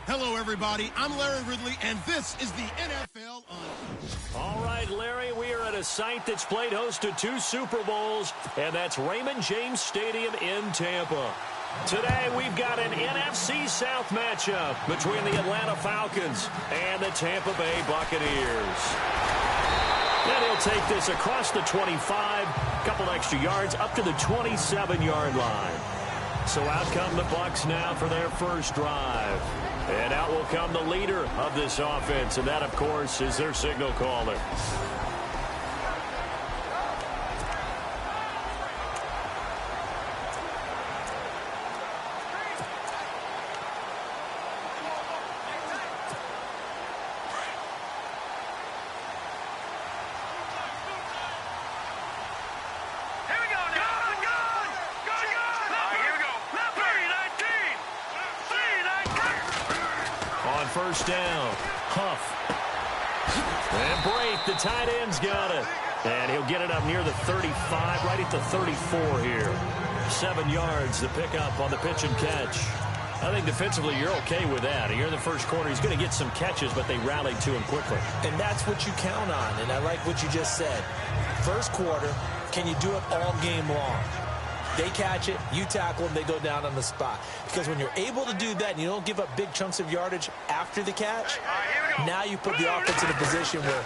Hello, everybody. I'm Larry Ridley, and this is the NFL on. All right, Larry, we are at a site that's played host to 2 Super Bowls, and that's Raymond James Stadium in Tampa. Today, we've got an NFC South matchup between the Atlanta Falcons and the Tampa Bay Buccaneers. And he'll take this across the 25, couple extra yards, up to the 27-yard line. So out come the Bucs now for their first drive. And out will come the leader of this offense, and that, of course, is their signal caller. First down, Huff. And break, the tight end's got it. And he'll get it up near the 35, right at the 34 here. 7 yards, the pickup on the pitch and catch. I think defensively you're okay with that. You're in the first quarter. He's going to get some catches, but they rallied to him quickly. And that's what you count on, and I like what you just said. First quarter, can you do it all game long? They catch it, you tackle them, they go down on the spot. Because when you're able to do that and you don't give up big chunks of yardage after the catch, now you put the offense in a position where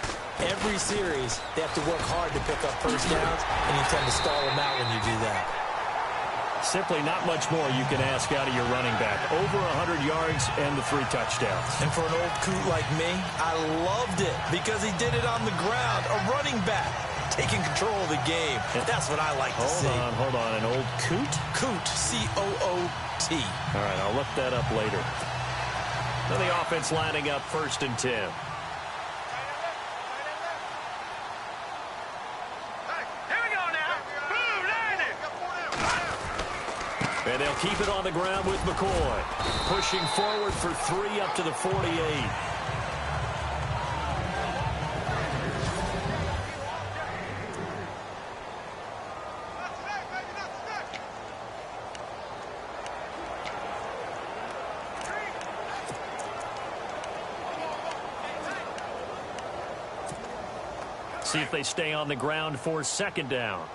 every series they have to work hard to pick up first downs, and you tend to stall them out when you do that. Simply not much more you can ask out of your running back. Over 100 yards and the 3 touchdowns. And for an old coot like me, I loved it because he did it on the ground. A running back taking control of the game. That's what I like to see. Hold on. An old coot? Coot, C-O-O-T. All right, I'll look that up later. Then the offense lining up 1st and 10. And they'll keep it on the ground with McCoy. Pushing forward for 3 up to the 48. See if they stay on the ground for 2nd down.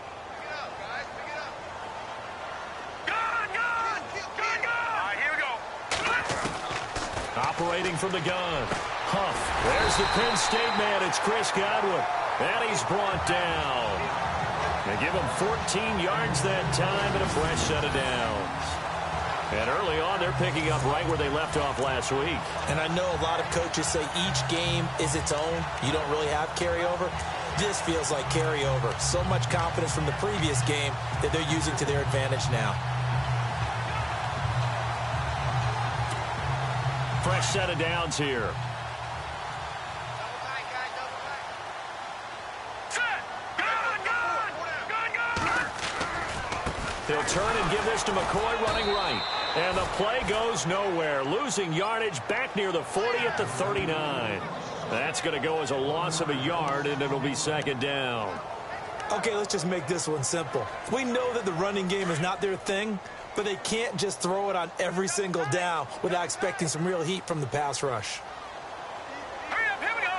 Operating from the gun. Huff. There's the Penn State man. It's Chris Godwin. And he's brought down. They give him 14 yards that time and a fresh set of downs. And early on, they're picking up right where they left off last week. And I know a lot of coaches say each game is its own. You don't really have carryover. This feels like carryover. So much confidence from the previous game that they're using to their advantage now. Fresh set of downs here. They'll turn and give this to McCoy running right. And the play goes nowhere. Losing yardage back near the 40 at the 39. That's going to go as a loss of a yard, and it'll be 2nd down. Okay, let's just make this one simple. We know that the running game is not their thing, but they can't just throw it on every single down without expecting some real heat from the pass rush. Here we go.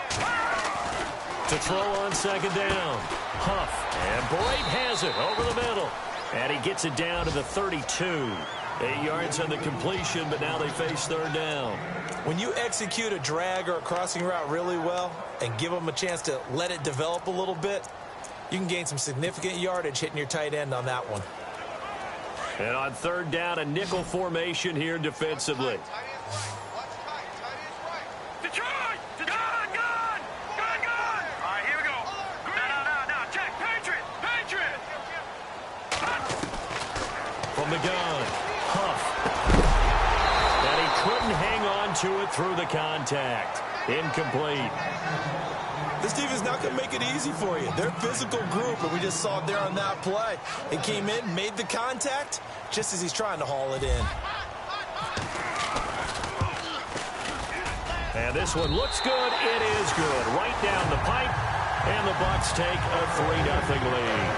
To throw on 2nd down. Huff. And Boyd has it over the middle. And he gets it down to the 32. 8 yards on the completion, but now they face 3rd down. When you execute a drag or a crossing route really well and give them a chance to let it develop a little bit, you can gain some significant yardage hitting your tight end on that one. And on 3rd down, a nickel formation here defensively. From the gun, Huff. And he couldn't hang on to it through the contact. Incomplete. This defense is not going to make it easy for you. They're a physical group, and we just saw it there on that play. It came in, made the contact, just as he's trying to haul it in. And this one looks good. It is good. Right down the pipe, and the Bucs take a 3-0 lead.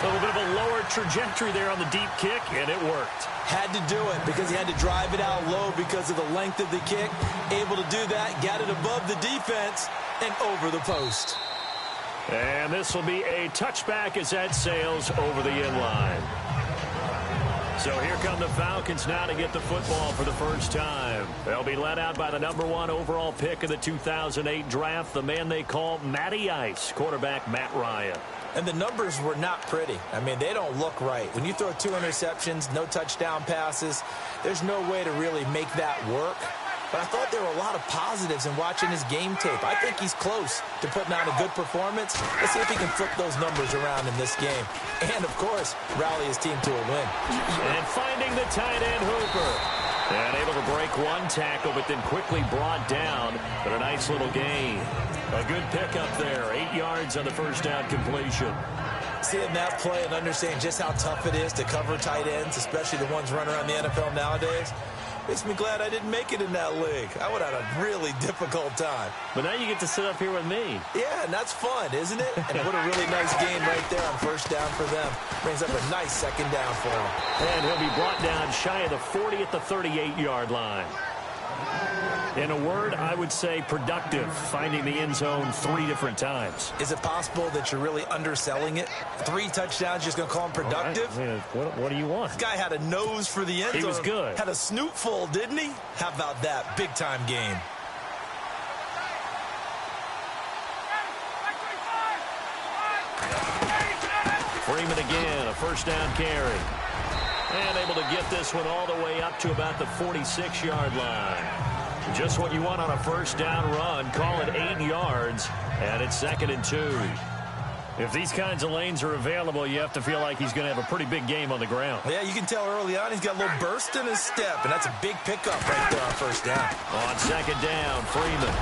A little bit of a lower trajectory there on the deep kick, and it worked. Had to do it because he had to drive it out low because of the length of the kick. Able to do that, got it above the defense and over the post. And this will be a touchback as that sails over the end line. So here come the Falcons now to get the football for the first time. They'll be led out by the #1 overall pick of the 2008 draft, the man they call Matty Ice, quarterback Matt Ryan. And the numbers were not pretty. I mean, they don't look right. When you throw 2 interceptions, no touchdown passes, there's no way to really make that work. But I thought there were a lot of positives in watching his game tape. I think he's close to putting on a good performance. Let's see if he can flip those numbers around in this game. And, of course, rally his team to a win. And finding the tight end Hooper. And able to break one tackle, but then quickly brought down. But a nice little gain. A good pickup there. 8 yards on the first down completion. Seeing that play and understanding just how tough it is to cover tight ends, especially the ones running around the NFL nowadays, makes me glad I didn't make it in that league. I would have had a really difficult time. But now you get to sit up here with me. Yeah, and that's fun, isn't it? And what a really nice game right there on first down for them. Brings up a nice second down for him. And he'll be brought down shy of the 40 at the 38-yard line. In a word, I would say productive, finding the end zone 3 different times. Is it possible that you're really underselling it? 3 touchdowns, just going to call him productive? Right. What do you want? This guy had a nose for the end zone. He was good. Had a snoot full, didn't he? How about that? Big-time game. Freeman again, a first down carry. And able to get this one all the way up to about the 46-yard line. Just what you want on a first down run. Call it 8 yards, and it's 2nd and 2. If these kinds of lanes are available, you have to feel like he's going to have a pretty big game on the ground. Yeah, you can tell early on he's got a little burst in his step, and that's a big pickup right there on first down. On 2nd down, Freeman.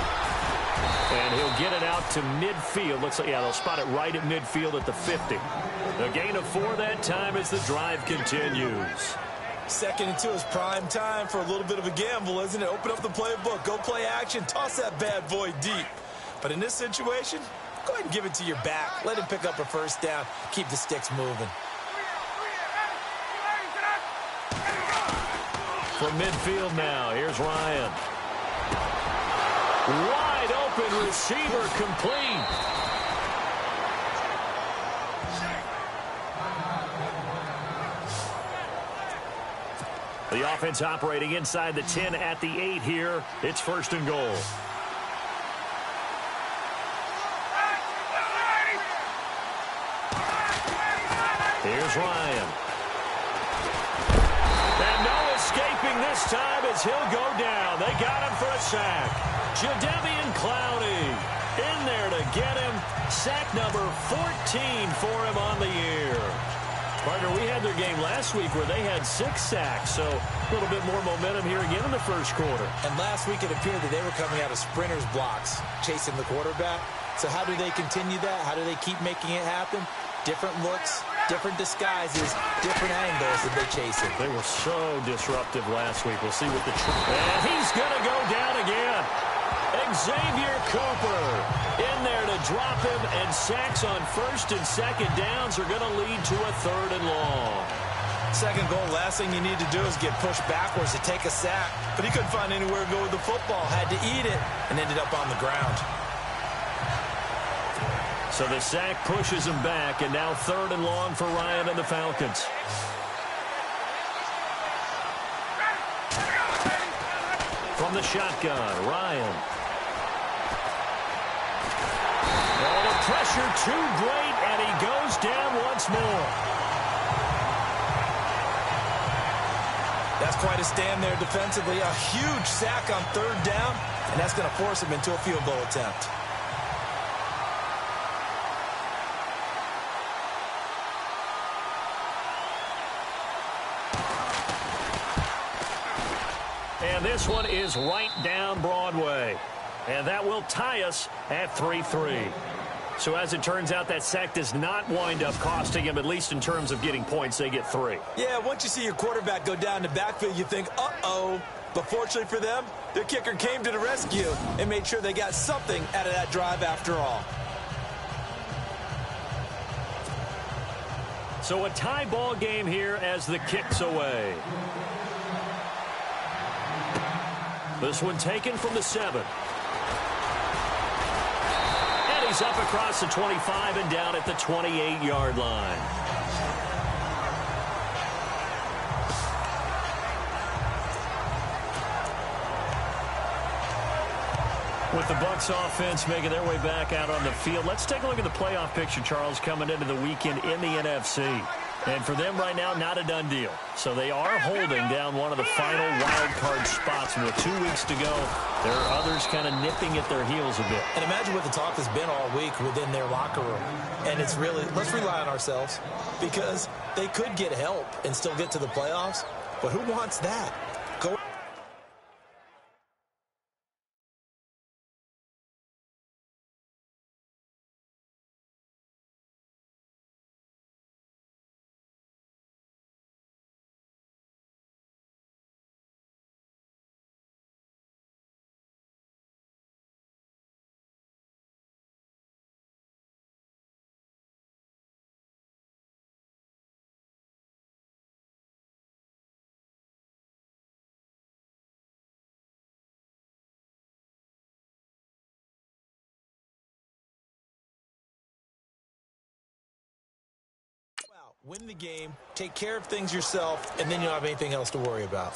And he'll get it out to midfield. Looks like, yeah, they'll spot it right at midfield at the 50. A gain of 4 that time as the drive continues. 2nd and 2 is prime time for a little bit of a gamble, isn't it? Open up the playbook, go play action, toss that bad boy deep. But in this situation, go ahead and give it to your back. Let him pick up a first down. Keep the sticks moving. From midfield now, here's Ryan. Wide open receiver complete. The offense operating inside the 10 at the 8 here. It's 1st and goal. Here's Ryan. And no escaping this time as he'll go down. They got him for a sack. Jadeveon Clowney in there to get him. Sack number 14 for him on the year. Partner, we had their game last week where they had 6 sacks, so a little bit more momentum here again in the first quarter. And last week it appeared that they were coming out of sprinters blocks, chasing the quarterback. So how do they continue that? How do they keep making it happen? Different looks, different disguises, different angles that they chase it. They were so disruptive last week. We'll see what the... And he's going to go down again. Xavier Cooper in there to drop him, and sacks on 1st and 2nd downs are going to lead to a 3rd and long. 2nd goal, last thing you need to do is get pushed backwards to take a sack. But he couldn't find anywhere to go with the football, had to eat it, and ended up on the ground. So the sack pushes him back, and now 3rd and long for Ryan and the Falcons. From the shotgun, Ryan. Oh, the pressure too great, and he goes down once more. That's quite a stand there defensively. A huge sack on 3rd down, and that's going to force him into a field goal attempt. And this one is right down Broadway. And that will tie us at 3-3. So as it turns out, that sack does not wind up costing him, at least in terms of getting points. They get 3. Yeah, once you see your quarterback go down the backfield, you think, uh-oh. But fortunately for them, their kicker came to the rescue and made sure they got something out of that drive after all. So a tie ball game here as the kick's away. This one taken from the 7. And he's up across the 25 and down at the 28-yard line. With the Bucs offense making their way back out on the field, let's take a look at the playoff picture, Charles, coming into the weekend in the NFC. And for them right now, not a done deal. So they are holding down one of the final wild card spots. And with 2 weeks to go, there are others kind of nipping at their heels a bit. And imagine what the talk has been all week within their locker room. And it's really, let's rely on ourselves, because they could get help and still get to the playoffs. But who wants that? Go. Win the game, take care of things yourself, and then you don't have anything else to worry about.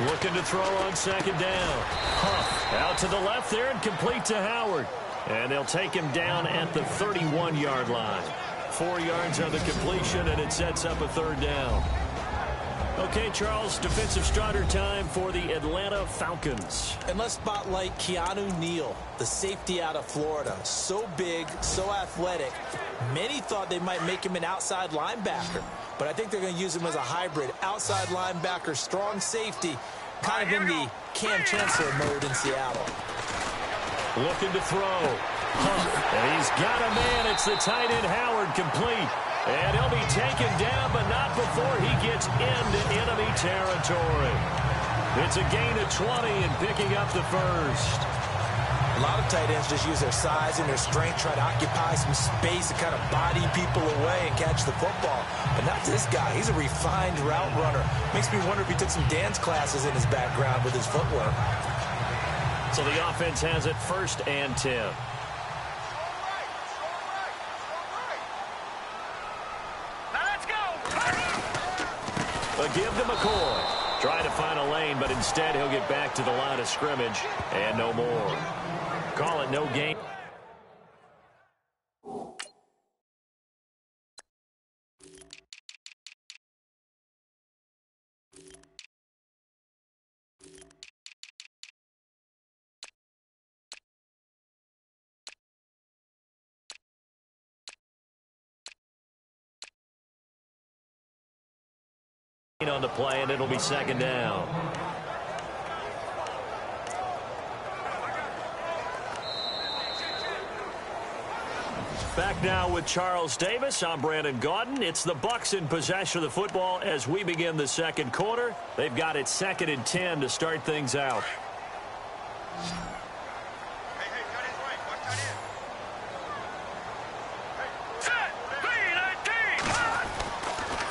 Looking to throw on second down. Huff out to the left there and complete to Howard. And they'll take him down at the 31-yard line. 4 yards on the completion, and it sets up a third down. Okay, Charles, defensive starter time for the Atlanta Falcons. And let's spotlight Keanu Neal, the safety out of Florida. So big, so athletic. Many thought they might make him an outside linebacker, but I think they're going to use him as a hybrid. Outside linebacker, strong safety, kind of in the Cam Chancellor mode in Seattle. Looking to throw. And he's got a man. It's the tight end Howard, complete. And he'll be taken down, but not before he gets into enemy territory. It's a gain of 20 and picking up the first. A lot of tight ends just use their size and their strength, try to occupy some space and kind of body people away and catch the football. But not this guy. He's a refined route runner. Makes me wonder if he took some dance classes in his background with his footwork. So the offense has it 1st and 10. A give to McCoy. Trying to find a lane, but instead he'll get back to the line of scrimmage and no more. Call it no gain. On the play, and it'll be second down. Back now with Charles Davis. I'm Brandon Gaudin. It's the Bucs in possession of the football as we begin the second quarter. They've got it 2nd and 10 to start things out.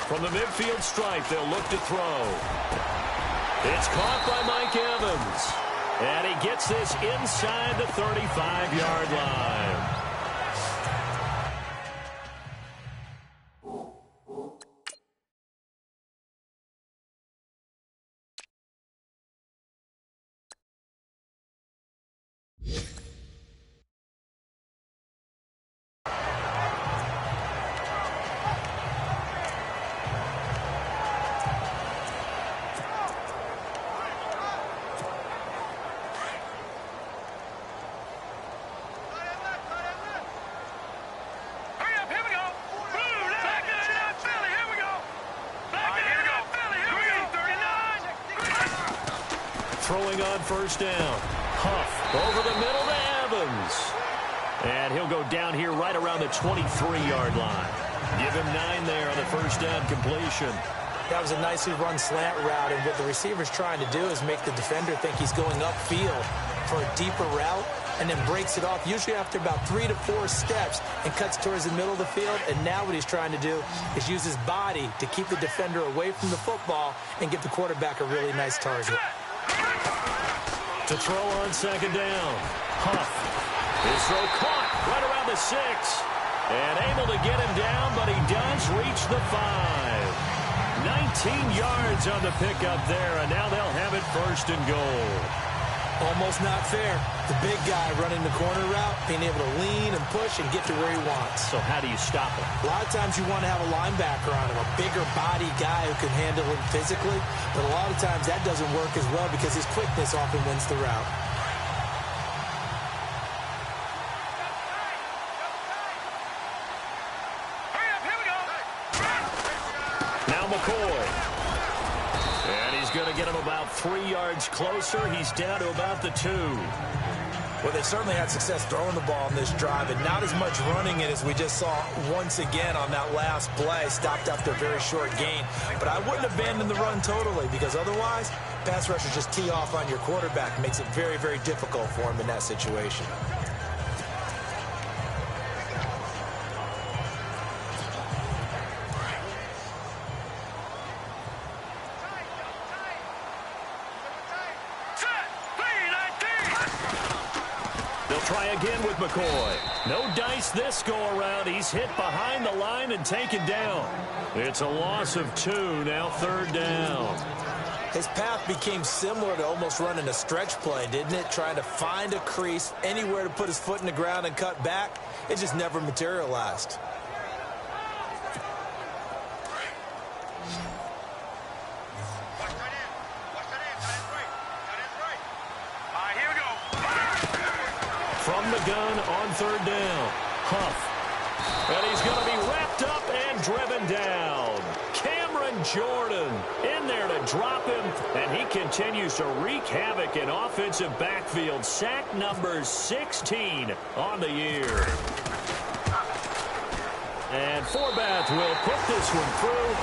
From the midfield stripe, they'll look to throw. It's caught by Mike Evans. And he gets this inside the 35-yard line. Throwing on 1st down. Huff over the middle to Evans. And he'll go down here right around the 23-yard line. Give him 9 there on the first down completion. That was a nicely run slant route, and what the receiver's trying to do is make the defender think he's going upfield for a deeper route, and then breaks it off, usually after about 3 to 4 steps, and cuts towards the middle of the field. And now what he's trying to do is use his body to keep the defender away from the football and give the quarterback a really nice target. To throw on second down. Huff. His throw caught right around the 6. And able to get him down, but he does reach the 5. 19 yards on the pickup there, and now they'll have it first and goal. Almost not fair. The big guy running the corner route, being able to lean and push and get to where he wants. So how do you stop him? A lot of times you want to have a linebacker on him, a bigger body guy who can handle him physically, but a lot of times that doesn't work as well because his quickness often wins the route. McCoy. And he's going to get him about 3 yards closer. He's down to about the 2. Well, they certainly had success throwing the ball in this drive, and not as much running it as we just saw once again on that last play. Stopped after a very short gain. But I wouldn't abandon the run totally, because otherwise, pass rushers just tee off on your quarterback. Makes it very, very difficult for him in that situation. Try again with McCoy. No dice this go-around. He's hit behind the line and taken down. It's a loss of 2, now third down. His path became similar to almost running a stretch play, didn't it? Trying to find a crease, anywhere to put his foot in the ground and cut back. It just never materialized. From the gun on third down. Huff. And he's going to be wrapped up and driven down. Cameron Jordan in there to drop him. And he continues to wreak havoc in offensive backfield. Sack number 16 on the year. And Forbath will put this one through.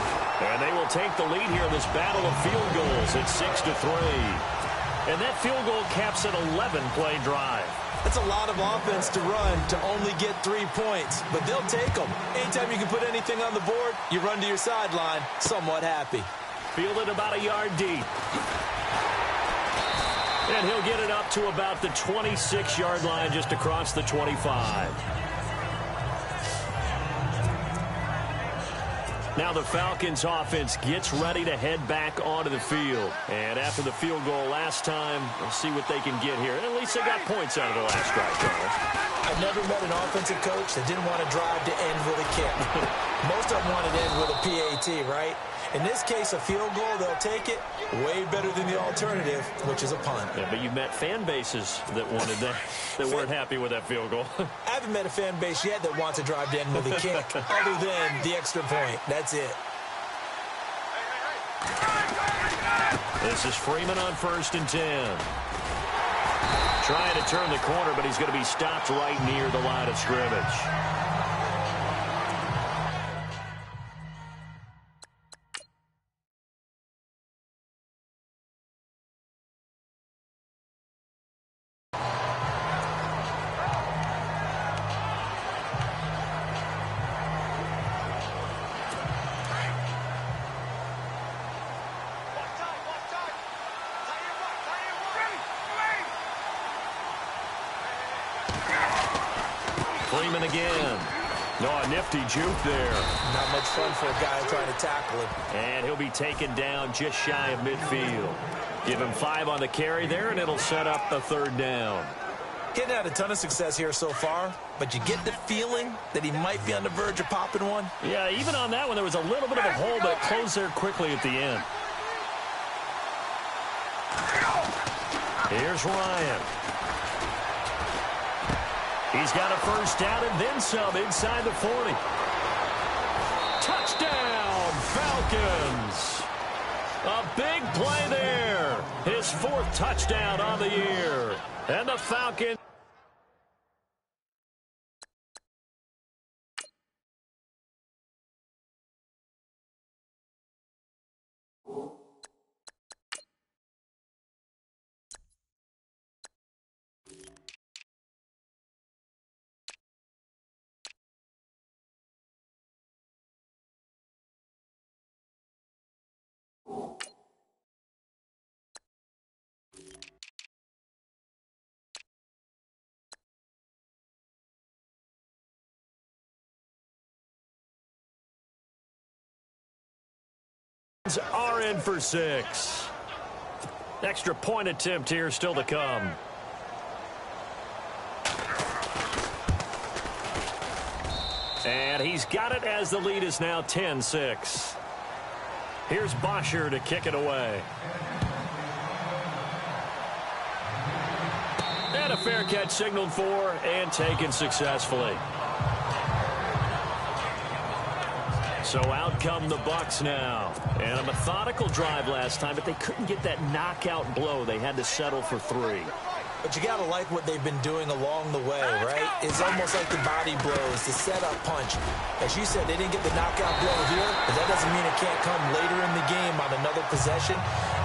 And they will take the lead here in this battle of field goals at 6-3. And that field goal caps an 11-play drive. That's a lot of offense to run to only get 3 points, but they'll take them. Anytime you can put anything on the board, you run to your sideline somewhat happy. Fielded about a yard deep. And he'll get it up to about the 26-yard line, just across the 25. Now the Falcons offense gets ready to head back onto the field. And after the field goal last time, we'll see what they can get here. At least they got points out of the last drive, Charles. I've never met an offensive coach that didn't want to drive to end with a kick. Most of them want to end with a PAT, right? In this case, a field goal, they'll take it. Way better than the alternative, which is a punt. Yeah, but you've met fan bases that wanted that, that weren't happy with that field goal. I haven't met a fan base yet that wants to drive to end with a kick, other than the extra point. That's it. This is Freeman on 1st and 10. Trying to turn the corner, but he's going to be stopped right near the line of scrimmage. Freeman again. No, a nifty juke there. Not much fun for a guy trying to tackle him. And he'll be taken down just shy of midfield. Give him 5 on the carry there, and it'll set up a third down. He hadn't had a ton of success here so far, but you get the feeling that he might be on the verge of popping one. Yeah, even on that one, there was a little bit of a hole, but it closed there quickly at the end. Here's Ryan. He's got a first down and then some inside the 40. Touchdown, Falcons. A big play there. His 4th touchdown on the year. And the Falcons Are in for 6. Extra point attempt here still to come. And he's got it as the lead is now 10-6. Here's Bosher to kick it away. And a fair catch signaled for and taken successfully. So out come the Bucs now. And a methodical drive last time, but they couldn't get that knockout blow. They had to settle for 3. But you got to like what they've been doing along the way, right? It's almost like the body blows, the setup punch. As you said, they didn't get the knockout blow here, but that doesn't mean it can't come later in the game on another possession.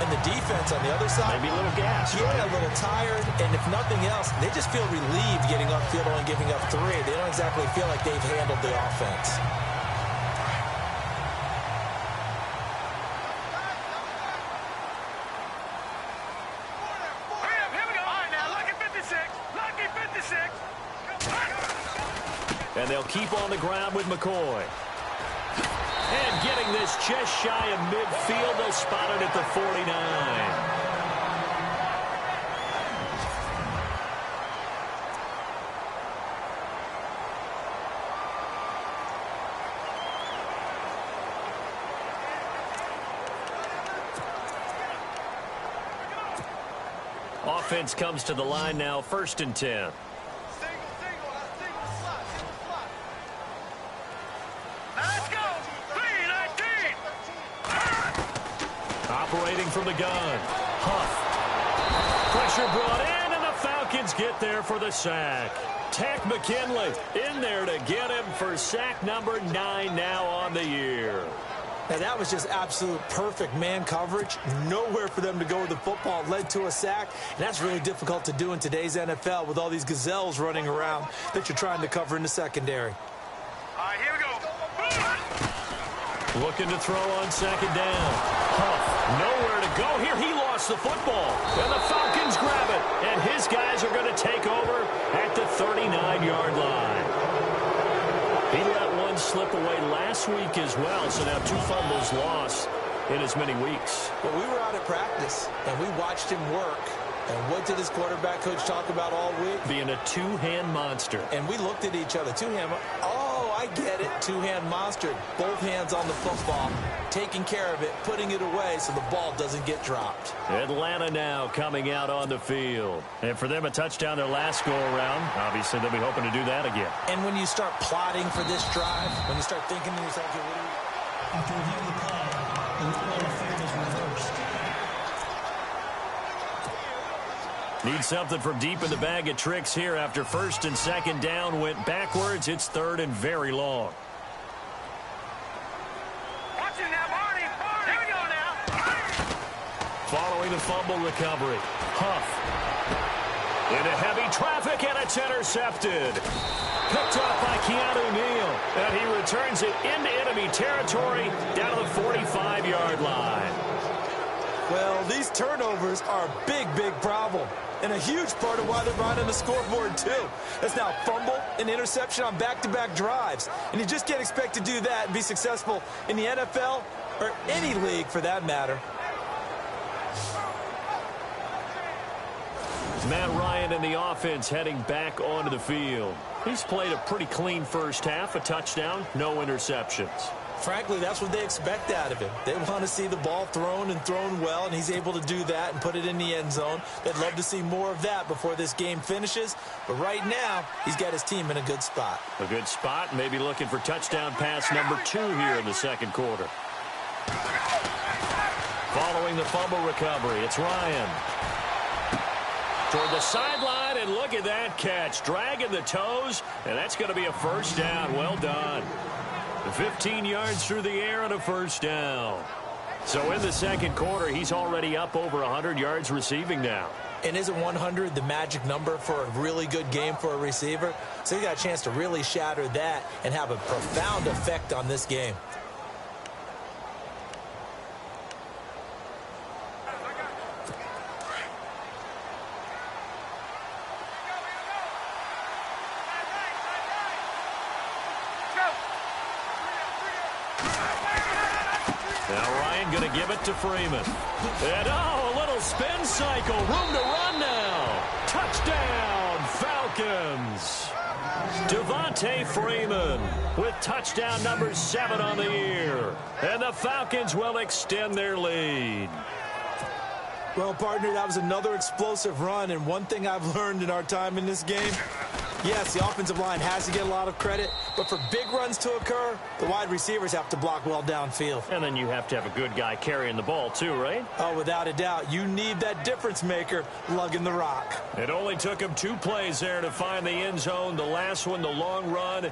And the defense on the other side, maybe a little gas, yeah, right? A little tired. And if nothing else, they just feel relieved getting upfield only giving up 3. They don't exactly feel like they've handled the offense. And they'll keep on the ground with McCoy. And getting this just shy of midfield, they'll spot it at the 49. Offense comes to the line now, 1st and 10. Operating from the gun. Huff. Pressure brought in, and the Falcons get there for the sack. Tack McKinley in there to get him for sack number 9 now on the year. Now, that was just absolute perfect man coverage. Nowhere for them to go with the football. Led to a sack, and that's really difficult to do in today's NFL with all these gazelles running around that you're trying to cover in the secondary. All right, here we go. Looking to throw on 2nd down. Huff, nowhere to go here. He lost the football, and the Falcons grab it, and his guys are going to take over at the 39-yard line. He let one slip away last week as well, so now 2 fumbles lost in as many weeks. Well, we were out at practice, and we watched him work. And what did his quarterback coach talk about all week? Being a 2-hand monster. And we looked at each other. 2-hand. Oh, I get it. 2-hand monster. Both hands on the football, taking care of it, putting it away so the ball doesn't get dropped. Atlanta now coming out on the field. And for them, a touchdown their last go-around. Obviously, they'll be hoping to do that again. And when you start plotting for this drive, when you start thinking to yourself, okay, what do you... After reviewing the play, the rule on the field is reversed. Need something from deep in the bag of tricks here after 1st and 2nd down went backwards. It's 3rd and very long. Watch it now, Barney. Here we go now. Following the fumble recovery. Huff. Into heavy traffic, and it's intercepted. Picked off by Keanu Neal. And he returns it into enemy territory down to the 45-yard line. Well, these turnovers are a big, big problem. And a huge part of why they're behind on the scoreboard, too. That's now a fumble and interception on back-to-back drives. And you just can't expect to do that and be successful in the NFL or any league for that matter. Matt Ryan and the offense heading back onto the field. He's played a pretty clean first half, a touchdown, no interceptions. Frankly, that's what they expect out of him. They want to see the ball thrown and thrown well, and he's able to do that and put it in the end zone. They'd love to see more of that before this game finishes. But right now, he's got his team in a good spot. A good spot, maybe looking for touchdown pass number 2 here in the 2nd quarter. Following the fumble recovery, it's Ryan. Toward the sideline, and look at that catch. Dragging the toes, and that's going to be a 1st down. Well done. 15 yards through the air and a 1st down. So in the 2nd quarter, he's already up over 100 yards receiving now. And isn't 100 the magic number for a really good game for a receiver? So he got a chance to really shatter that and have a profound effect on this game. going to give it to Freeman. And, a little spin cycle. Room to run now. Touchdown, Falcons. Devontae Freeman with touchdown number 7 on the year. And the Falcons will extend their lead. Well, partner, that was another explosive run, and one thing I've learned in our time in this game, yes, the offensive line has to get a lot of credit, but for big runs to occur, the wide receivers have to block well downfield. And then you have to have a good guy carrying the ball too, right? Oh, without a doubt. You need that difference maker lugging the rock. It only took him 2 plays there to find the end zone. The last one, the long run,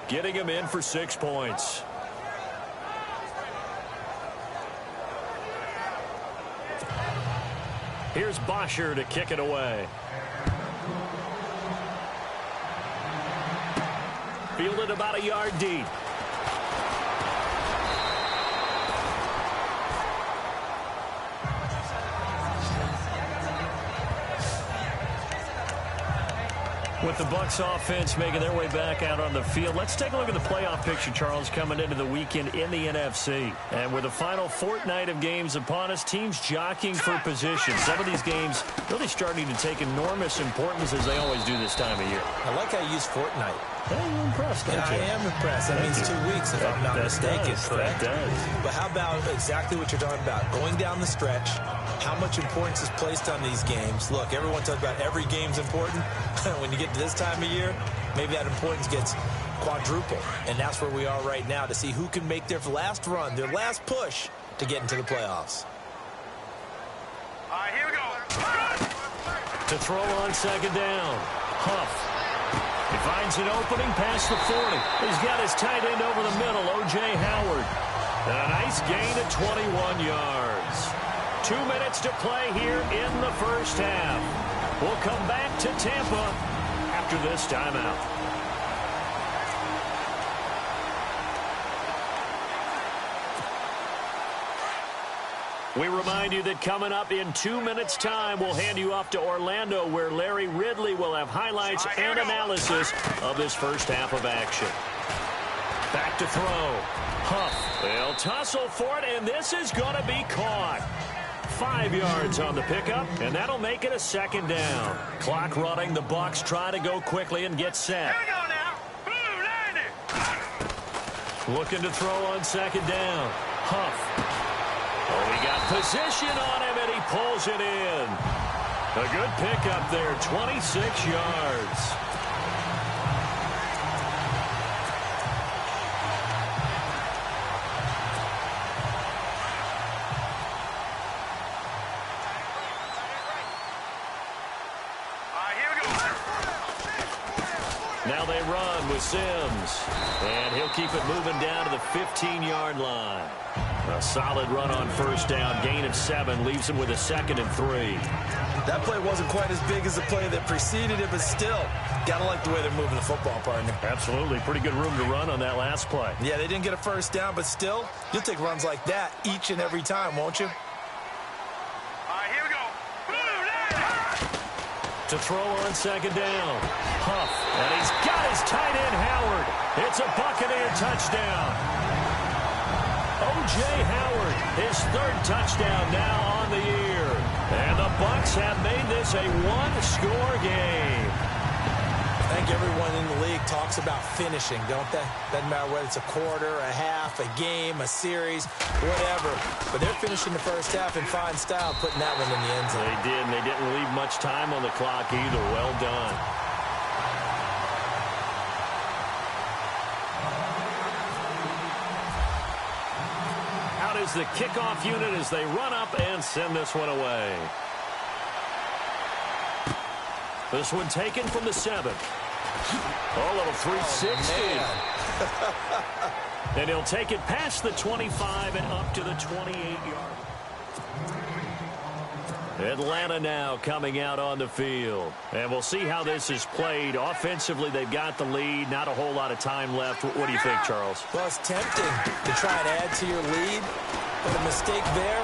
getting him in for 6 points. Here's Bosher to kick it away. Fielded about a yard deep. With the Bucs offense making their way back out on the field, let's take a look at the playoff picture, Charles, coming into the weekend in the NFC. And with the final fortnight of games upon us, teams jockeying for position. Some of these games really starting to take enormous importance as they always do this time of year. I like how you use fortnight. Hey, you're impressed, don't you? I am impressed. That means 2 weeks, if I'm not mistaken. That does. But how about exactly what you're talking about? Going down the stretch, how much importance is placed on these games. Look, everyone talks about every game's important. When you get to this time of year, maybe that importance gets quadruple. And that's where we are right now, to see who can make their last run, their last push to get into the playoffs. All right, here we go. To throw on second down. Huff. He finds an opening past the 40. He's got his tight end over the middle, O.J. Howard. And a nice gain of 21 yards. 2 minutes to play here in the first half. We'll come back to Tampa after this timeout. We remind you that coming up in 2 minutes' time, we'll hand you off to Orlando, where Larry Ridley will have highlights and analysis of this first half of action. Back to throw. Huff. They'll tussle for it, and this is going to be caught. 5 yards on the pickup, and that'll make it a second down. Clock running. The Bucs try to go quickly and get set. Here we go now. Blue landing. Looking to throw on second down. Huff. Oh, he got position on him, and he pulls it in. A good pickup there, 26 yards. Now they run with Sims, and he'll keep it moving down to the 15-yard line. A solid run on first down, gain of 7, leaves him with a 2nd and 3. That play wasn't quite as big as the play that preceded it, but still, gotta like the way they're moving the football, partner. Absolutely. Pretty good room to run on that last play. Yeah, they didn't get a first down, but still, you'll take runs like that each and every time, won't you? All right, here we go. Blue landing. To throw on second down. Huff. And he's got his tight end, Howard. It's a Buccaneer touchdown. O.J. Howard, his 3rd touchdown now on the year. And the Bucs have made this a 1-score game. I think everyone in the league talks about finishing, don't they? Doesn't matter whether it's a quarter, a half, a game, a series, whatever. But they're finishing the first half in fine style, putting that one in the end zone. They did, and they didn't leave much time on the clock either. Well done. Out is the kickoff unit as they run up and send this one away. This one taken from the 7. Oh, a little 360. And he'll take it past the 25 and up to the 28-yard. Atlanta now coming out on the field. And we'll see how this is played. Offensively, they've got the lead. Not a whole lot of time left. What do you think, Charles? Well, it's tempting to try and add to your lead, but a mistake there,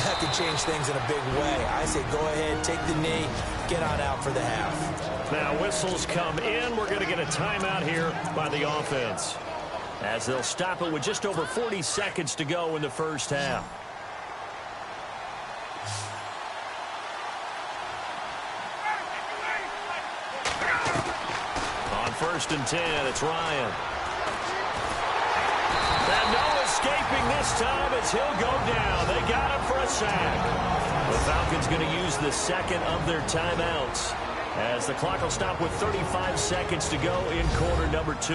that could change things in a big way. I say go ahead, take the knee, get on out for the half. Now whistles come in. We're going to get a timeout here by the offense, as they'll stop it with just over 40 seconds to go in the first half. 1st and 10. It's Ryan. And no escaping this time as he'll go down. They got him for a sack. The Falcons going to use the second of their timeouts as the clock will stop with 35 seconds to go in quarter number 2.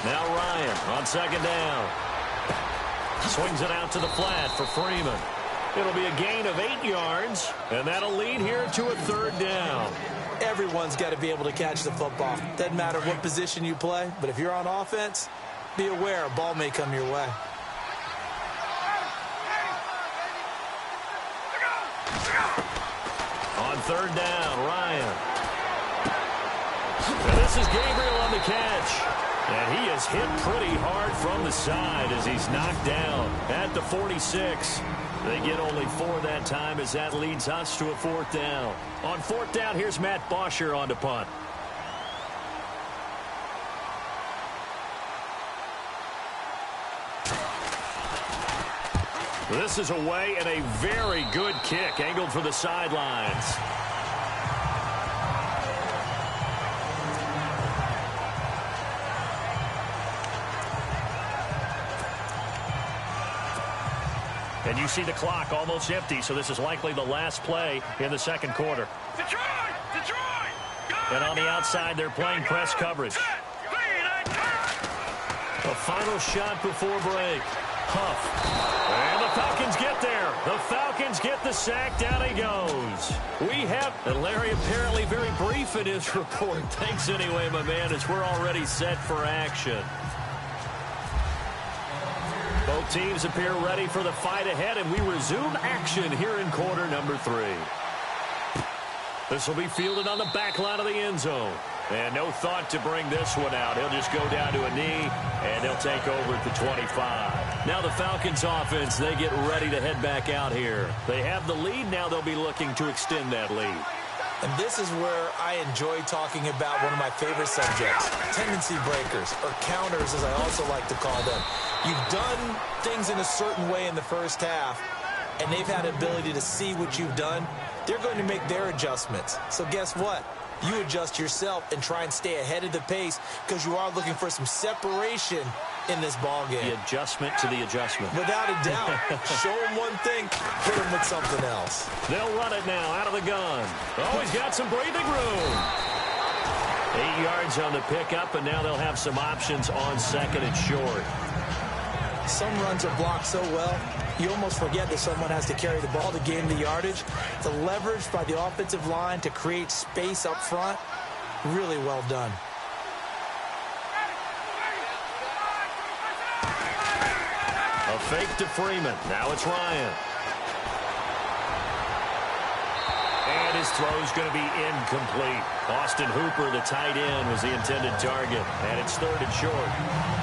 Now Ryan on 2nd down. Swings it out to the flat for Freeman. It'll be a gain of 8 yards, and that'll lead here to a 3rd down. Everyone's got to be able to catch the football. Doesn't matter what position you play, but if you're on offense, be aware a ball may come your way. On 3rd down, Ryan. And this is Gabriel on the catch. And he is hit pretty hard from the side as he's knocked down at the 46. They get only 4 that time as that leads us to a 4th down. On 4th down, here's Matt Bosher on to punt. This is away and a very good kick angled for the sidelines. And you see the clock almost empty, so this is likely the last play in the 2nd quarter. Detroit! And on the outside, they're playing press coverage. A final shot before break. Huff. And the Falcons get there. The Falcons get the sack. Down he goes. We have, and Larry apparently very brief in his report. Thanks anyway, my man, as we're already set for action. Both teams appear ready for the fight ahead, and we resume action here in quarter number 3. This will be fielded on the back line of the end zone. And no thought to bring this one out. He'll just go down to a knee, and he'll take over at the 25. Now the Falcons offense, they get ready to head back out here. They have the lead. Now they'll be looking to extend that lead. And this is where I enjoy talking about one of my favorite subjects, tendency breakers, or counters as I also like to call them. You've done things in a certain way in the first half, and they've had the ability to see what you've done. They're going to make their adjustments. So guess what? You adjust yourself and try and stay ahead of the pace because you are looking for some separation in this ball game. The adjustment to the adjustment. Without a doubt. Show them one thing, hit them with something else. They'll run it now out of the gun. Oh, he's got some breathing room. 8 yards on the pickup, and now they'll have some options on 2nd and short. Some runs are blocked so well, you almost forget that someone has to carry the ball to gain the yardage. The leverage by the offensive line to create space up front, really well done. A fake to Freeman. Now it's Ryan. And his throw's going to be incomplete. Austin Hooper, the tight end, was the intended target. And it's 3rd and short.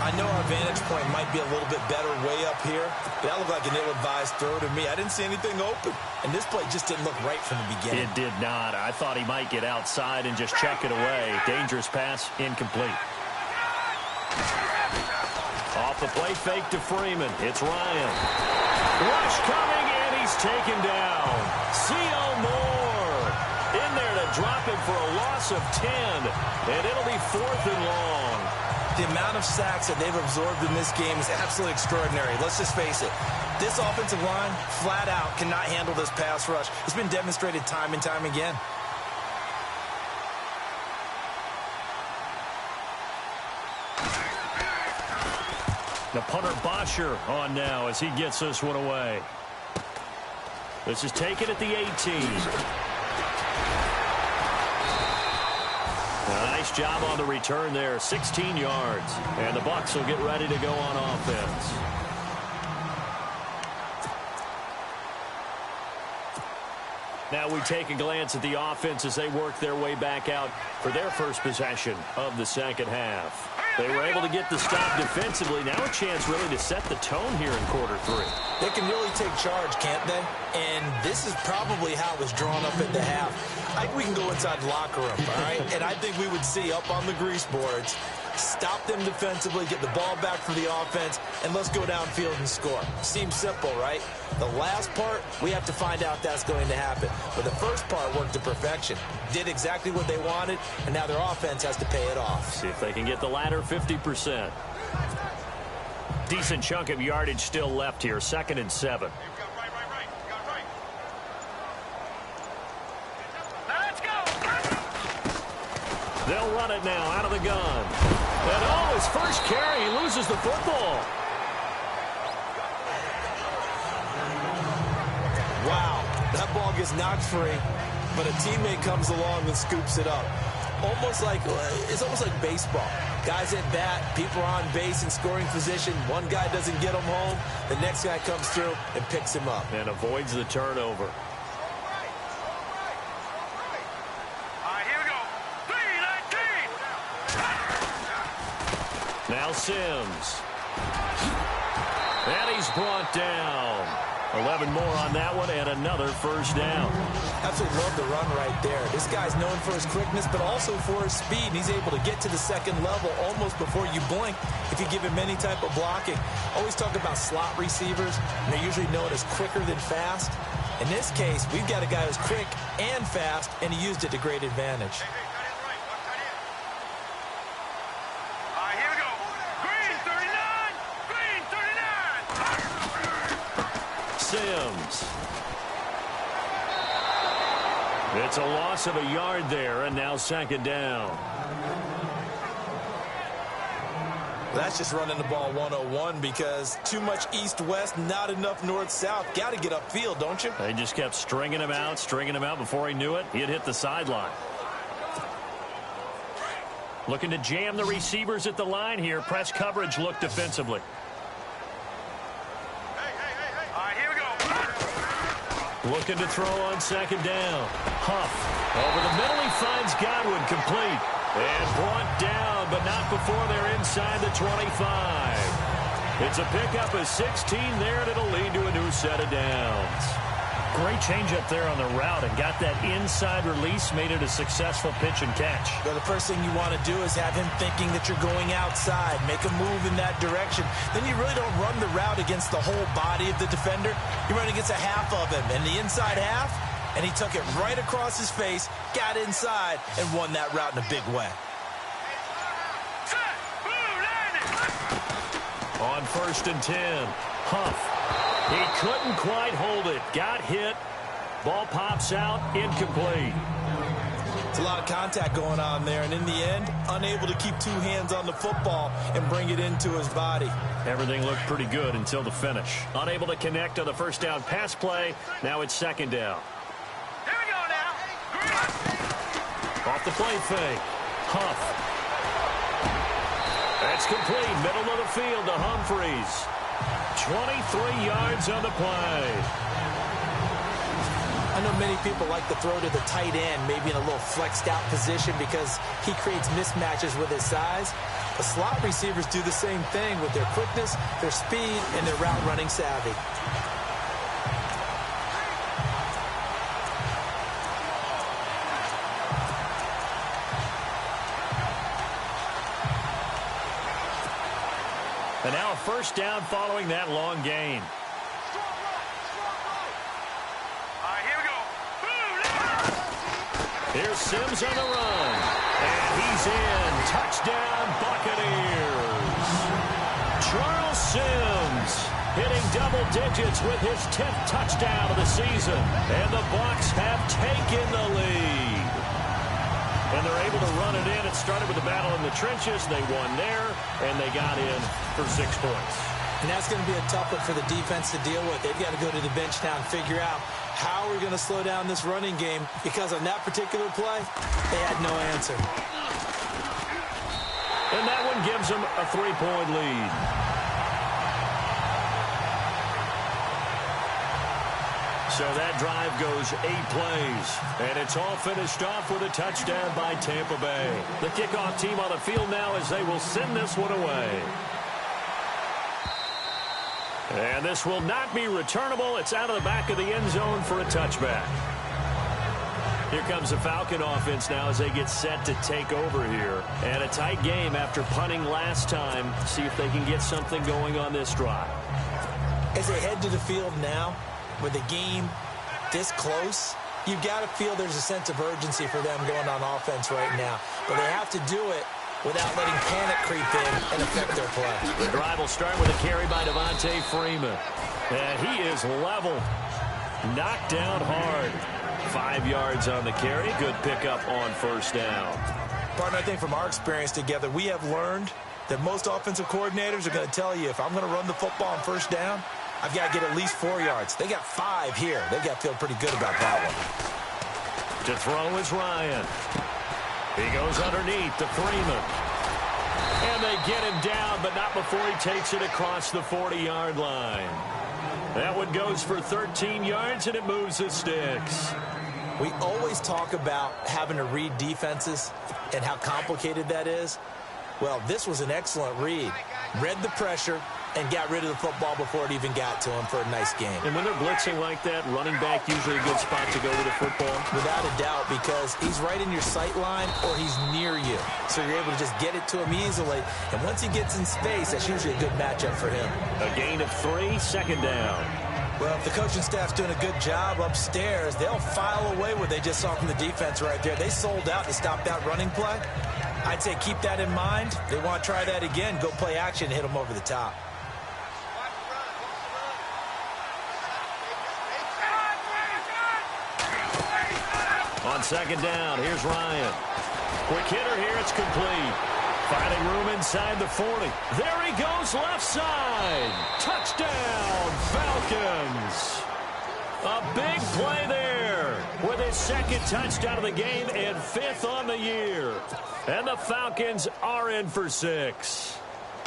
I know our vantage point might be a little bit better way up here. That looked like an ill-advised throw to me. I didn't see anything open. And this play just didn't look right from the beginning. It did not. I thought he might get outside and just chuck it away. Dangerous pass, incomplete. Off the play fake to Freeman. It's Ryan. Rush coming, and he's taken down. C.O. Moore in there to drop him for a loss of 10. And it'll be 4th and long. The amount of sacks that they've absorbed in this game is absolutely extraordinary. Let's just face it. This offensive line, flat out, cannot handle this pass rush. It's been demonstrated time and time again. The punter Bosher on now as he gets this one away. This is taken at the 18. A nice job on the return there, 16 yards. And the Bucs will get ready to go on offense. Now we take a glance at the offense as they work their way back out for their first possession of the second half. They were able to get the stop defensively. Now a chance really to set the tone here in quarter three. They can really take charge, can't they? And this is probably how it was drawn up at the half. I think we can go inside the locker room, all right? And I think we would see up on the grease boards, stop them defensively, get the ball back for the offense, and let's go downfield and score. Seems simple, right? The last part, we have to find out that's going to happen. But the first part worked to perfection. Did exactly what they wanted, and now their offense has to pay it off. See if they can get the latter 50%. Decent chunk of yardage still left here, 2nd and 7. They'll run it now out of the gun. And his first carry, he loses the football. Wow, that ball gets knocked free, but a teammate comes along and scoops it up. It's almost like baseball. Guys at bat, people are on base in scoring position. One guy doesn't get him home. The next guy comes through and picks him up. And avoids the turnover. Now Sims. And he's brought down. 11 more on that one and another first down. Absolutely love the run right there. This guy's known for his quickness, but also for his speed. And he's able to get to the second level almost before you blink if you give him any type of blocking. Always talk about slot receivers, and they're usually known as quicker than fast. In this case, we've got a guy who's quick and fast, and he used it to great advantage. Sims. It's a loss of a yard there, and now 2nd down. That's just running the ball 101 because too much east-west, not enough north-south. Got to get upfield, don't you? They just kept stringing him out. Before he knew it, he had hit the sideline. Looking to jam the receivers at the line here. Press coverage look defensively. Looking to throw on 2nd down. Huff. Over the middle, he finds Godwin complete. And brought down, but not before they're inside the 25. It's a pickup of 16 there, and it'll lead to a new set of downs. Great change up there on the route and got that inside release, made it a successful pitch and catch. Well, the first thing you want to do is have him thinking that you're going outside, make a move in that direction. Then you really don't run the route against the whole body of the defender. You run against a half of him, and the inside half, and he took it right across his face, got inside, and won that route in a big way. On 1st and 10, Huff. He couldn't quite hold it. Got hit. Ball pops out. Incomplete. It's a lot of contact going on there, and in the end, unable to keep two hands on the football and bring it into his body. Everything looked pretty good until the finish. Unable to connect on the first down pass play. Now it's 2nd down. Here we go now. Off the play fake. Huff. That's complete. Middle of the field to Humphreys. 23 yards on the play. I know many people like to throw to the tight end, maybe in a little flexed out position because he creates mismatches with his size. The slot receivers do the same thing with their quickness, their speed, and their route running savvy. And now a first down following that long gain. Here we go. Here's Sims on the run. And he's in. Touchdown, Buccaneers. Charles Sims hitting double digits with his 10th touchdown of the season. And the Bucs have taken the lead. And they're able to run it in. It started with a battle in the trenches. They won there, and they got in for 6 points. And that's going to be a tough one for the defense to deal with. They've got to go to the bench now and figure out how we're going to slow down this running game, because on that particular play, they had no answer. And that one gives them a 3-point lead. So that drive goes 8 plays, and it's all finished off with a touchdown by Tampa Bay. The kickoff team on the field now as they will send this one away. And this will not be returnable. It's out of the back of the end zone for a touchback. Here comes the Falcon offense now as they get set to take over here. And a tight game after punting last time. See if they can get something going on this drive. As they head to the field now, with the game this close, you've got to feel there's a sense of urgency for them going on offense right now. But they have to do it without letting panic creep in and affect their play. The drive will start with a carry by Devontae Freeman. And he is level. Knocked down hard. 5 yards on the carry. Good pickup on first down. Partner, I think from our experience together, we have learned that most offensive coordinators are going to tell you, if I'm going to run the football on first down, I've got to get at least 4 yards. They got 5 here. They've got to feel pretty good about that one. To throw is Ryan. He goes underneath to Freeman. And they get him down, but not before he takes it across the 40-yard line. That one goes for 13 yards, and it moves the sticks. We always talk about having to read defenses and how complicated that is. Well, this was an excellent read. Read the pressure and got rid of the football before it even got to him for a nice game. And when they're blitzing like that, running back usually a good spot to go with the football? Without a doubt, because he's right in your sight line or he's near you. So you're able to just get it to him easily. And once he gets in space, that's usually a good matchup for him. A gain of 3, second down. Well, if the coaching staff's doing a good job upstairs, they'll file away what they just saw from the defense right there. They sold out to stop that running play. I'd say keep that in mind. They want to try that again. Go play action and hit them over the top. On second down, here's Ryan. Quick hitter here, it's complete. Finding room inside the 40. There he goes, left side. Touchdown, Falcons. A big play there with his second touchdown of the game and 5th on the year. And the Falcons are in for 6.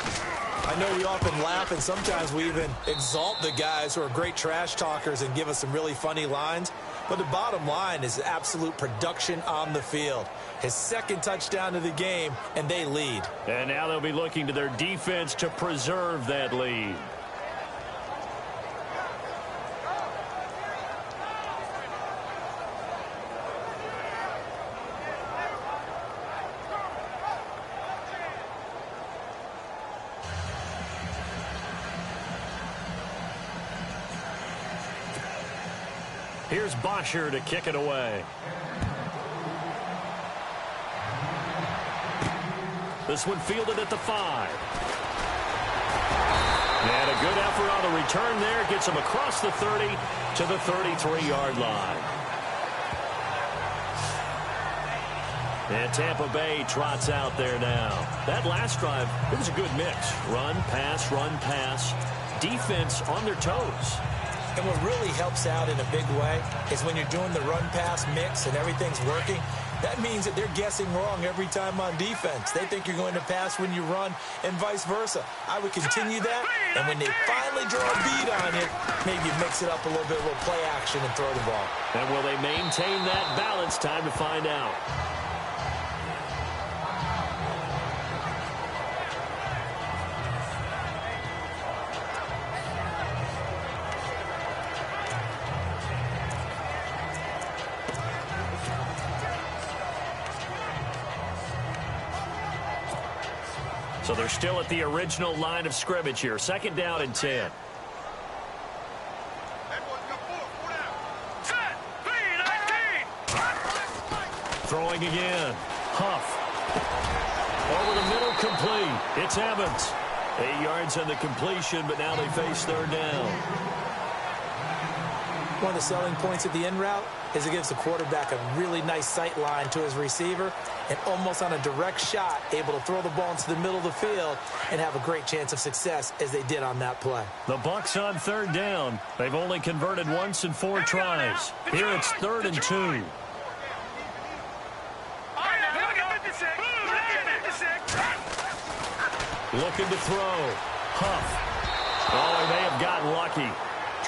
I know we often laugh, and sometimes we even exalt the guys who are great trash talkers and give us some really funny lines. But the bottom line is absolute production on the field. His second touchdown of the game, and they lead. And now they'll be looking to their defense to preserve that lead. Here's Bosher to kick it away. This one fielded at the 5. And a good effort on the return there. Gets him across the 30 to the 33-yard line. And Tampa Bay trots out there now. That last drive, it was a good mix. Run, pass, defense on their toes. And what really helps out in a big way is when you're doing the run-pass mix and everything's working, that means that they're guessing wrong every time on defense. They think you're going to pass when you run and vice versa. I would continue that, and when they finally draw a bead on you, maybe you mix it up a little bit, a little play action and throw the ball. And will they maintain that balance? Time to find out. So they're still at the original line of scrimmage here. Second down and 10. Throwing again. Huff. Over the middle, complete. It's Evans. 8 yards on the completion, but now they face third down. One of the selling points of the in route is it gives the quarterback a really nice sight line to his receiver and almost on a direct shot able to throw the ball into the middle of the field and have a great chance of success as they did on that play. The Bucs on third down. They've only converted once in 4 tries. Here it's 3rd and 2. Looking to throw. Huff. Oh, they may have gotten lucky.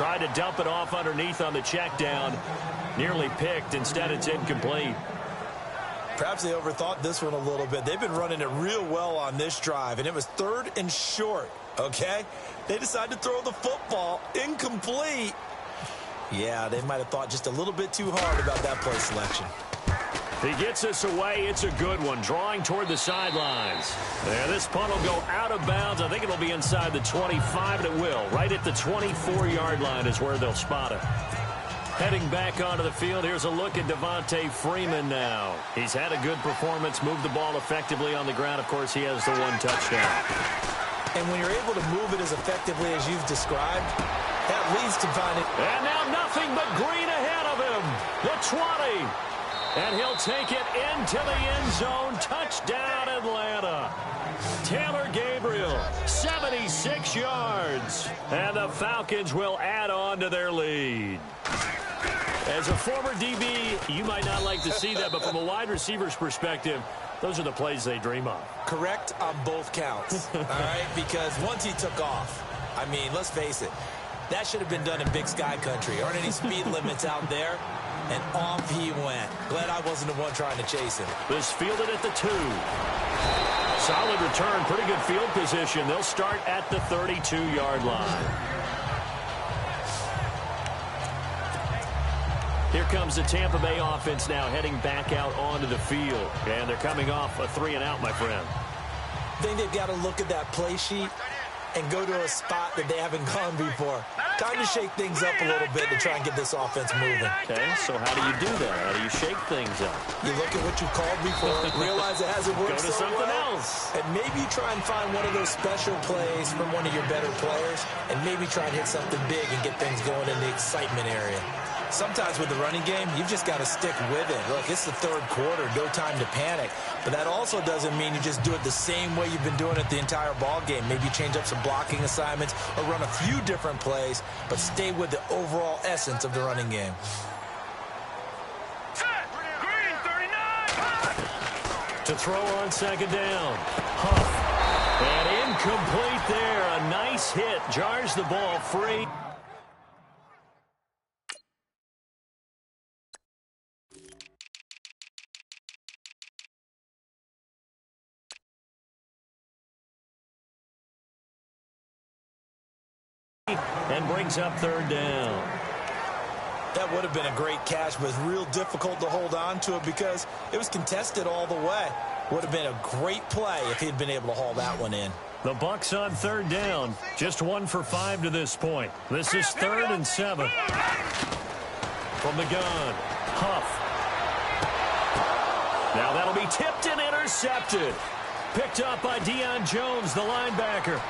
Tried to dump it off underneath on the check down. Nearly picked. Instead, it's incomplete. Perhaps they overthought this one a little bit. They've been running it real well on this drive, and it was 3rd and short, okay? They decided to throw the football incomplete. Yeah, they might have thought just a little bit too hard about that play selection. He gets us away. It's a good one. Drawing toward the sidelines. There, this punt will go out of bounds. I think it'll be inside the 25, and it will. Right at the 24-yard line is where they'll spot it. Heading back onto the field, here's a look at Devontae Freeman now. He's had a good performance, moved the ball effectively on the ground. Of course, he has the 1 touchdown. And when you're able to move it as effectively as you've described, that leads to finding... And now nothing but green ahead of him. The 20. And he'll take it into the end zone. Touchdown, Atlanta. Taylor Gabriel, 76 yards. And the Falcons will add on to their lead. As a former DB, you might not like to see that, but from a wide receiver's perspective, those are the plays they dream of. Correct on both counts, all right? Because once he took off, I mean, let's face it, that should have been done in Big Sky Country. Aren't any speed limits out there? And off he went. Glad I wasn't the one trying to chase him. This fielded at the 2. Solid return, pretty good field position. They'll start at the 32-yard line. Here comes the Tampa Bay offense now heading back out onto the field. And they're coming off a 3-and-out, my friend. I think they've got to look at that play sheet and go to a spot that they haven't gone before. Time to shake things up a little bit to try and get this offense moving. Okay, so how do you do that? How do you shake things up? You look at what you called before, realize it hasn't worked Go to so something well, else. and maybe try and find one of those special plays from one of your better players, and maybe try and hit something big and get things going in the excitement area. Sometimes with the running game, you've just got to stick with it. Look, it's the 3rd quarter, no time to panic. But that also doesn't mean you just do it the same way you've been doing it the entire ball game. Maybe change up some blocking assignments or run a few different plays, but stay with the overall essence of the running game. Green 39. To throw on 2nd down. Huff. And incomplete there. A nice hit. Jars the ball free. And brings up 3rd down. That would have been a great catch, but it's real difficult to hold on to it because it was contested all the way. Would have been a great play if he'd been able to haul that one in. The Bucs on 3rd down. Just 1 for 5 to this point. This is 3rd and 7. From the gun. Huff. Now that'll be tipped and intercepted. Picked up by Deion Jones, the linebacker.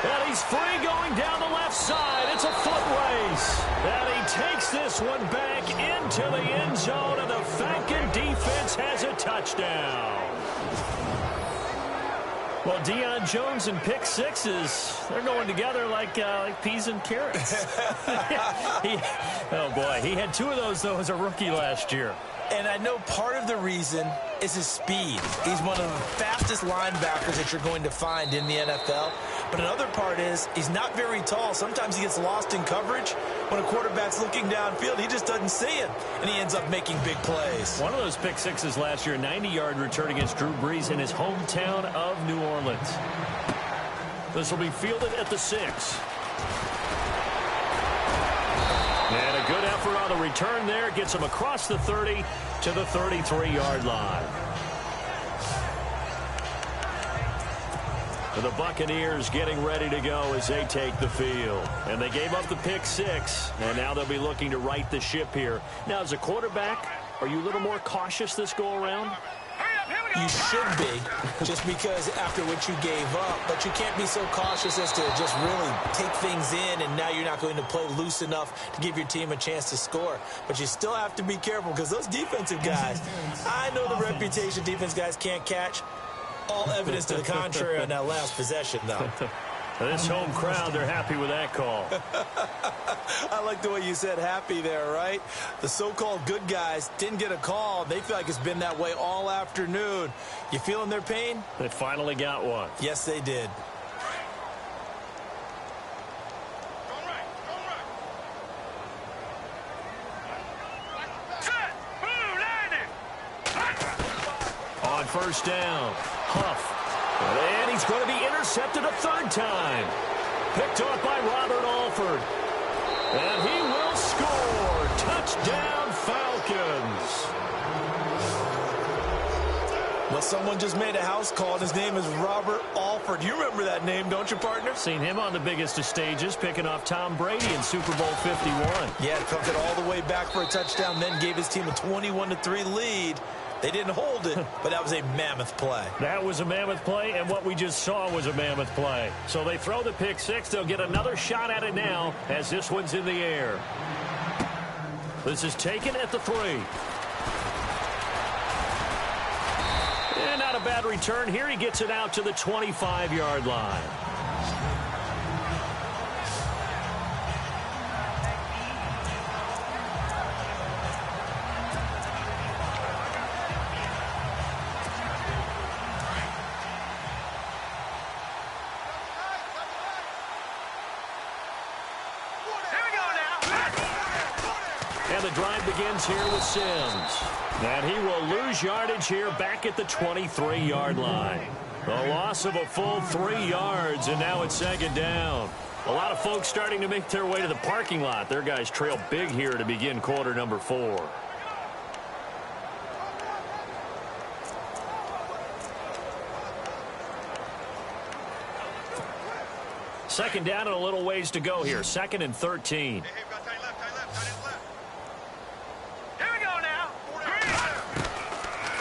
And he's free going down the left side. It's a foot race. And he takes this one back into the end zone, and the Falcon defense has a touchdown. Well, Deion Jones and pick sixes, they're going together like peas and carrots. Oh, boy. He had 2 of those, though, as a rookie last year. And I know part of the reason is his speed. He's one of the fastest linebackers that you're going to find in the NFL. But another part is he's not very tall. Sometimes he gets lost in coverage. When a quarterback's looking downfield, he just doesn't see it, and he ends up making big plays. One of those pick sixes last year, 90-yard return against Drew Brees in his hometown of New Orleans. This will be fielded at the 6. And a good effort on the return there. Gets him across the 30 to the 33-yard line. The Buccaneers getting ready to go as they take the field. And they gave up the pick 6, and now they'll be looking to right the ship here. Now, as a quarterback, are you a little more cautious this go-around? You should be, just because after what you gave up, but you can't be so cautious as to just really take things in, and now you're not going to play loose enough to give your team a chance to score. But you still have to be careful because those defensive guys, I know the reputation defense guys can't catch. All evidence to the contrary on that last possession, though. This home crowd, they're happy with that call. I like the way you said happy there, right? The so-called good guys didn't get a call. They feel like it's been that way all afternoon. You feeling their pain? They finally got one. Yes, they did. first down. Huff. And he's going to be intercepted a third time. Picked off by Robert Alford. And he will score. Touchdown, Falcons. Well, someone just made a house call, and his name is Robert Alford. You remember that name, don't you, partner? Seen him on the biggest of stages, picking off Tom Brady in Super Bowl 51. Yeah, took it all the way back for a touchdown, then gave his team a 21-3 lead. They didn't hold it, but that was a mammoth play. That was a mammoth play, and what we just saw was a mammoth play. So they throw the pick six. They'll get another shot at it now as this one's in the air. This is taken at the 3. And not a bad return here. He gets it out to the 25-yard line. And the drive begins here with Sims. And he will lose yardage here back at the 23-yard line. A loss of a full 3 yards, and now it's second down. A lot of folks starting to make their way to the parking lot. Their guys trail big here to begin quarter number 4. Second down and a little ways to go here. 2nd and 13.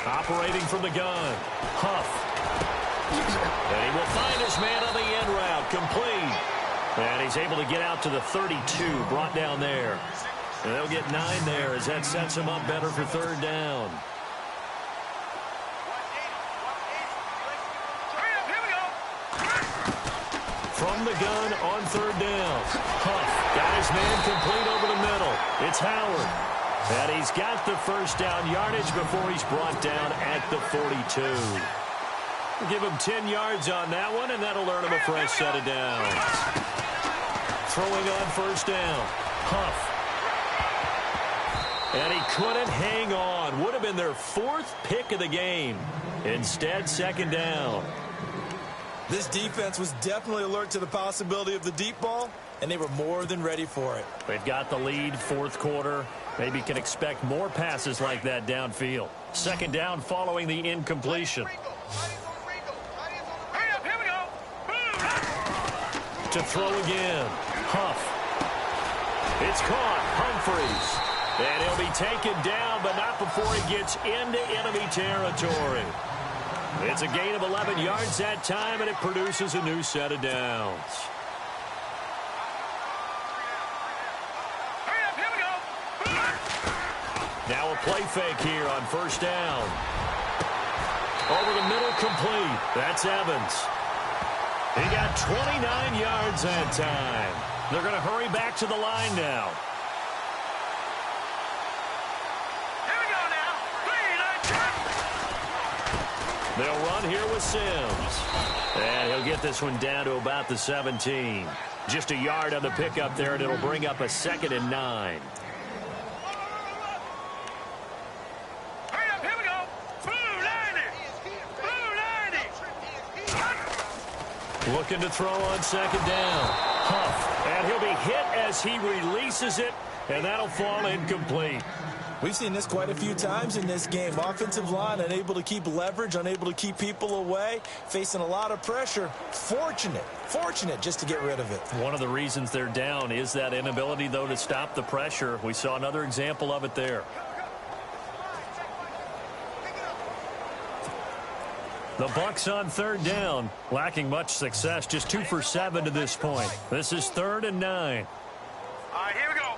Operating from the gun. Huff. And he will find his man on the end route. Complete. And he's able to get out to the 32. Brought down there. And they'll get 9 there as that sets him up better for third down. From the gun on third down. Huff got his man complete over the middle. It's Howard. And he's got the first down yardage before he's brought down at the 42. We'll give him 10 yards on that one, and that'll earn him a fresh set of downs. Throwing on first down. Huff. And he couldn't hang on. Would have been their 4th pick of the game. Instead, second down. This defense was definitely alert to the possibility of the deep ball, and they were more than ready for it. They've got the lead, 4th quarter. Maybe can expect more passes like that downfield. Second down following the incompletion. To throw again. Huff. It's caught. Humphreys. And he'll be taken down, but not before he gets into enemy territory. It's a gain of 11 yards that time, and it produces a new set of downs. Now a play fake here on first down. Over the middle, complete. That's Evans. He got 29 yards that time. They're going to hurry back to the line now. They'll run here with Sims. And he'll get this one down to about the 17. Just a yard on the pickup there, and it'll bring up a 2nd and 9. Looking to throw on second down. Huff. And he'll be hit as he releases it, and that'll fall incomplete. We've seen this quite a few times in this game. Offensive line unable to keep leverage, unable to keep people away, facing a lot of pressure. Fortunate just to get rid of it. One of the reasons they're down is that inability, though, to stop the pressure. We saw another example of it there. The Bucs on third down, lacking much success, just 2 for 7 to this point. This is 3rd and 9. All right, here we go.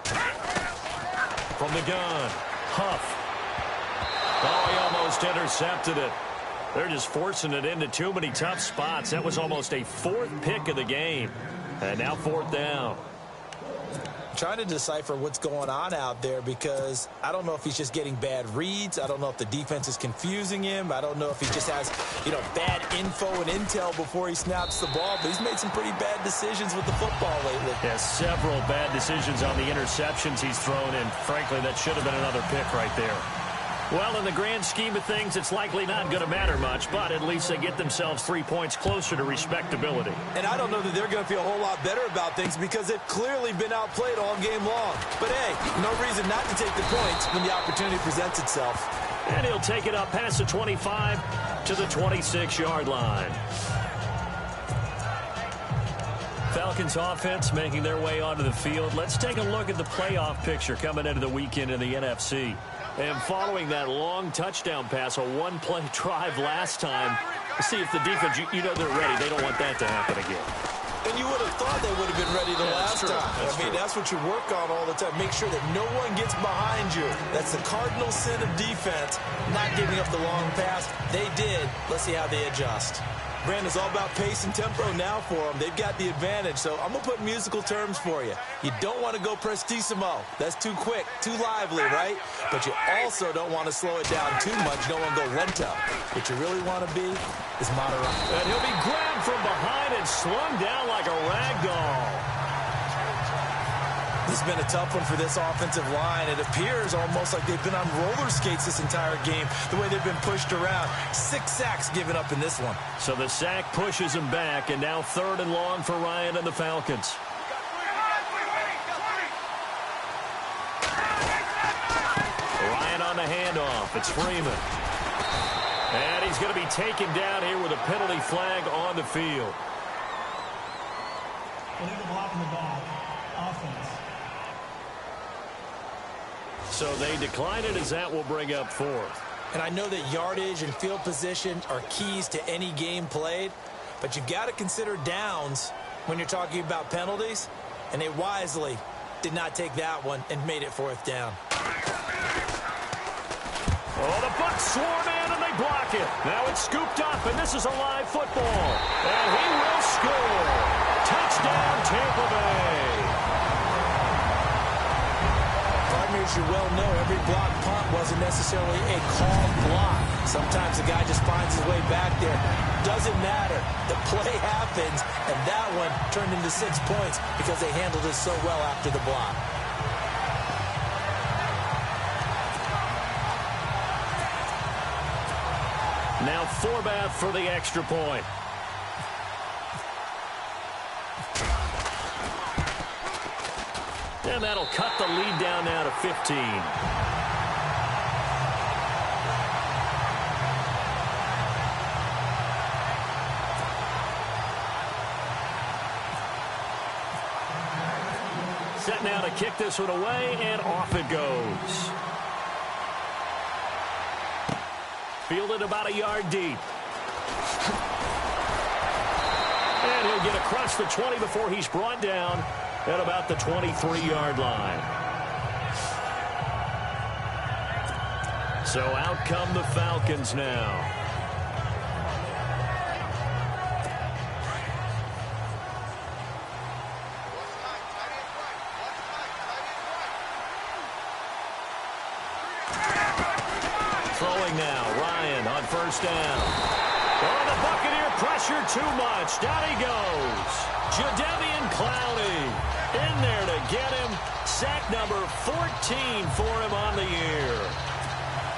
From the gun, Huff. Oh, he almost intercepted it. They're just forcing it into too many tough spots. That was almost a 4th pick of the game. And now 4th down. Trying to decipher what's going on out there because I don't know if he's just getting bad reads. I don't know if the defense is confusing him. I don't know if he just has, bad info and intel before he snaps the ball. But he's made some pretty bad decisions with the football lately. Yeah, several bad decisions on the interceptions he's thrown in. Frankly, that should have been another pick right there. Well, in the grand scheme of things, it's likely not going to matter much, but at least they get themselves 3 points closer to respectability. And I don't know that they're going to feel a whole lot better about things because they've clearly been outplayed all game long. But, hey, no reason not to take the points when the opportunity presents itself. And he'll take it up past the 25 to the 26-yard line. Falcons offense making their way onto the field. Let's take a look at the playoff picture coming into the weekend in the NFC. And following that long touchdown pass, a one-play drive last time, see if the defense, you know they're ready. They don't want that to happen again. And you would have thought they would have been ready the last time. I mean, that's what you work on all the time. Make sure that no one gets behind you. That's the cardinal sin of defense, not giving up the long pass. They did. Let's see how they adjust. Brandon, it's all about pace and tempo now for them. They've got the advantage, so I'm going to put musical terms for you. You don't want to go prestissimo. That's too quick, too lively, right? But you also don't want to slow it down too much. You don't want to go lento. What you really want to be is moderate. And he'll be grabbed from behind and slung down like a rag doll. This has been a tough one for this offensive line. It appears almost like they've been on roller skates this entire game, the way they've been pushed around. 6 sacks given up in this one. So the sack pushes him back, and now 3rd and long for Ryan and the Falcons. Ryan on the handoff. It's Freeman. And he's going to be taken down here with a penalty flag on the field. Illegal block in the back. Offense. So they decline it as that will bring up 4th. And I know that yardage and field position are keys to any game played, but you've got to consider downs when you're talking about penalties, and they wisely did not take that one and made it 4th down. Oh, the Bucs swarm in and they block it. Now it's scooped up, and this is a live football. And he will score. Touchdown, Tampa Bay. As you well know, every block punt wasn't necessarily a called block. Sometimes the guy just finds his way back there. Doesn't matter. The play happens, and that one turned into 6 points because they handled it so well after the block. Now Forbath for the extra point. And that'll cut the lead down now to 15. Set now to kick this one away, and off it goes. Fielded about a yard deep. And he'll get across the 20 before he's brought down at about the 23-yard line. So out come the Falcons now. Throwing now, Ryan on 1st down. Oh, the Buccaneer pressure too much. Down he goes. Jadeveon Clowney in there to get him. Sack number 14 for him on the year.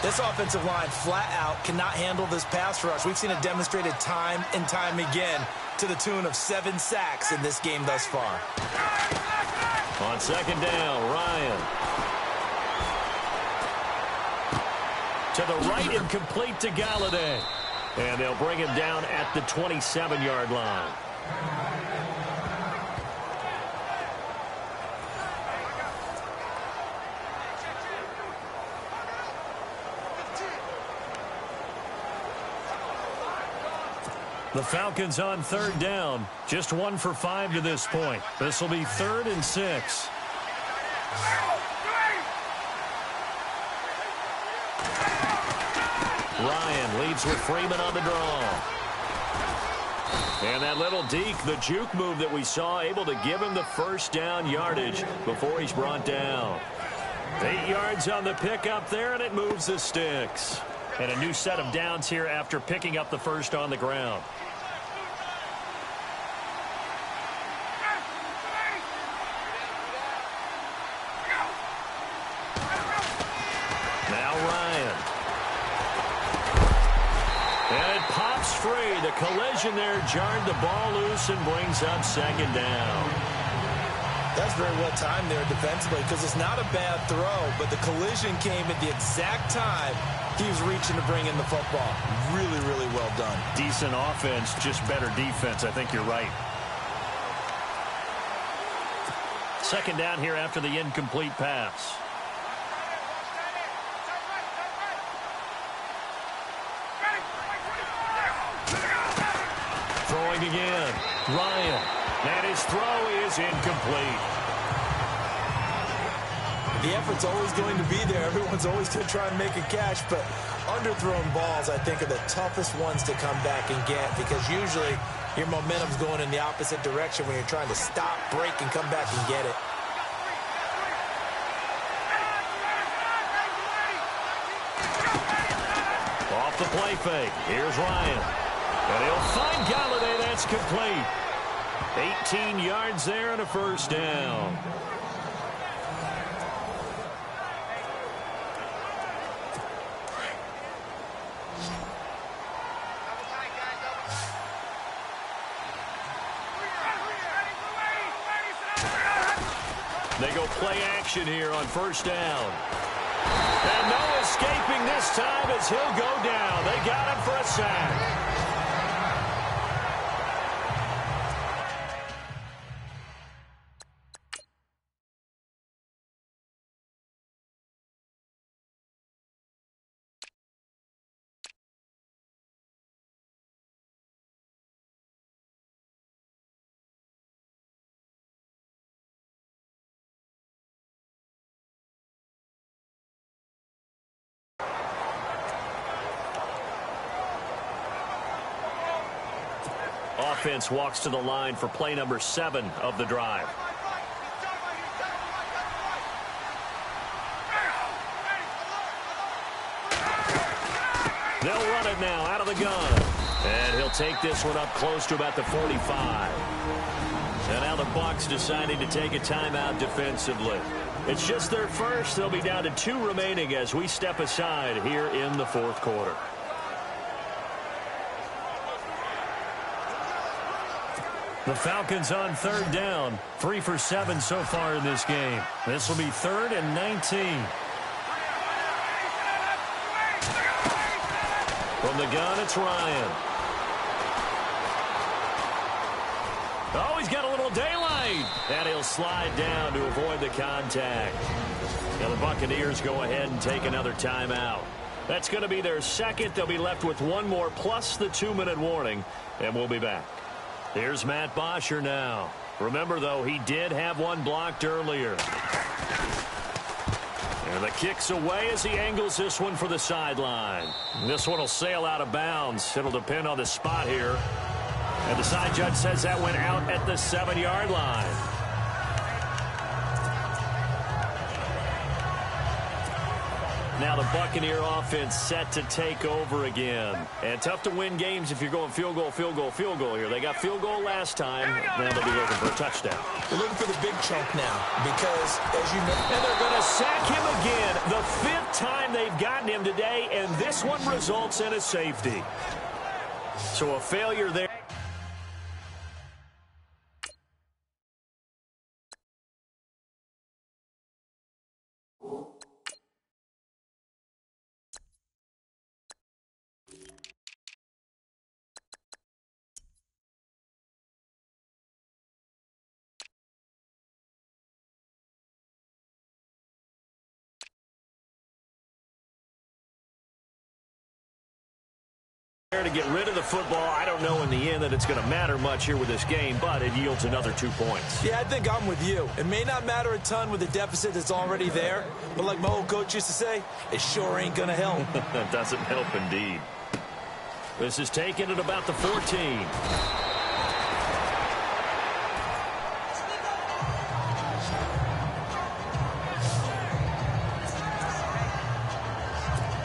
This offensive line flat out cannot handle this pass rush. We've seen it demonstrated time and time again to the tune of 7 sacks in this game thus far. On 2nd down, Ryan. To the right and complete to Galladay. And they'll bring him down at the 27-yard line. The Falcons on 3rd down. Just 1 for 5 to this point. This will be 3rd and 6. Ryan leads with Freeman on the draw. And that little deke, the juke move that we saw, able to give him the 1st down yardage before he's brought down. 8 yards on the pickup there, and it moves the sticks. And a new set of downs here after picking up the 1st on the ground. Now Ryan. free. The collision there jarred the ball loose and brings up second down. That's very well timed there defensively because it's not a bad throw, but the collision came at the exact time he was reaching to bring in the football. Really, really well done. Decent offense, just better defense. I think you're right. Second down here after the incomplete pass. Throwing again. Ryan. And his throw is incomplete. The effort's always going to be there. Everyone's always going to try and make a catch, but underthrown balls, I think, are the toughest ones to come back and get because usually your momentum's going in the opposite direction when you're trying to stop, break, and come back and get it. Off the play fake. Here's Ryan. And he'll find Galladay. That's complete. 18 yards there and a first down. They go play action here on first down. And no escaping this time as he'll go down. They got him for a sack. Offense walks to the line for play number 7 of the drive. They'll run it now out of the gun. And he'll take this one up close to about the 45. And now the Bucs deciding to take a timeout defensively. It's just their first. They'll be down to 2 remaining as we step aside here in the fourth quarter. The Falcons on third down. 3 for 7 so far in this game. This will be 3rd and 19. From the gun, it's Ryan. Oh, he's got a little daylight. And he'll slide down to avoid the contact. Now the Buccaneers go ahead and take another timeout. That's going to be their second. They'll be left with 1 more plus the 2-minute warning. And we'll be back. Here's Matt Bosher now. Remember, though, he did have one blocked earlier. And the kick's away as he angles this one for the sideline. This one will sail out of bounds. It'll depend on the spot here. And the side judge says that went out at the 7-yard line. Now the Buccaneer offense set to take over again. And tough to win games if you're going field goal, field goal, field goal here. They got field goal last time. Now they'll be looking for a touchdown. They're looking for the big chunk now because, as you know... And they're going to sack him again. The 5th time they've gotten him today, and this one results in a safety. So a failure there. To get rid of the football. I don't know in the end that it's going to matter much here with this game, but it yields another 2 points. Yeah, I think I'm with you. It may not matter a ton with the deficit that's already there, but like my old coach used to say, it sure ain't going to help. That doesn't help indeed. This is taken at about the 14.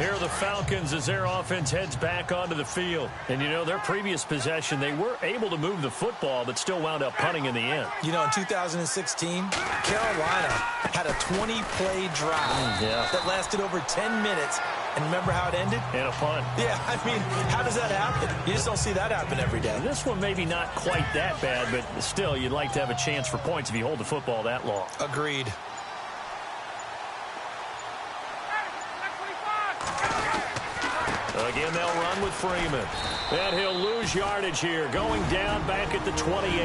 Here are the Falcons as their offense heads back onto the field. And, you know, their previous possession, they were able to move the football, but still wound up punting in the end. You know, in 2016, Carolina had a 20-play drive that lasted over 10 minutes And remember how it ended? And a punt. Yeah, I mean, how does that happen? You just don't see that happen every day. This one maybe not quite that bad, but still, you'd like to have a chance for points if you hold the football that long. Agreed. Again, they'll run with Freeman. And he'll lose yardage here, going down back at the 28.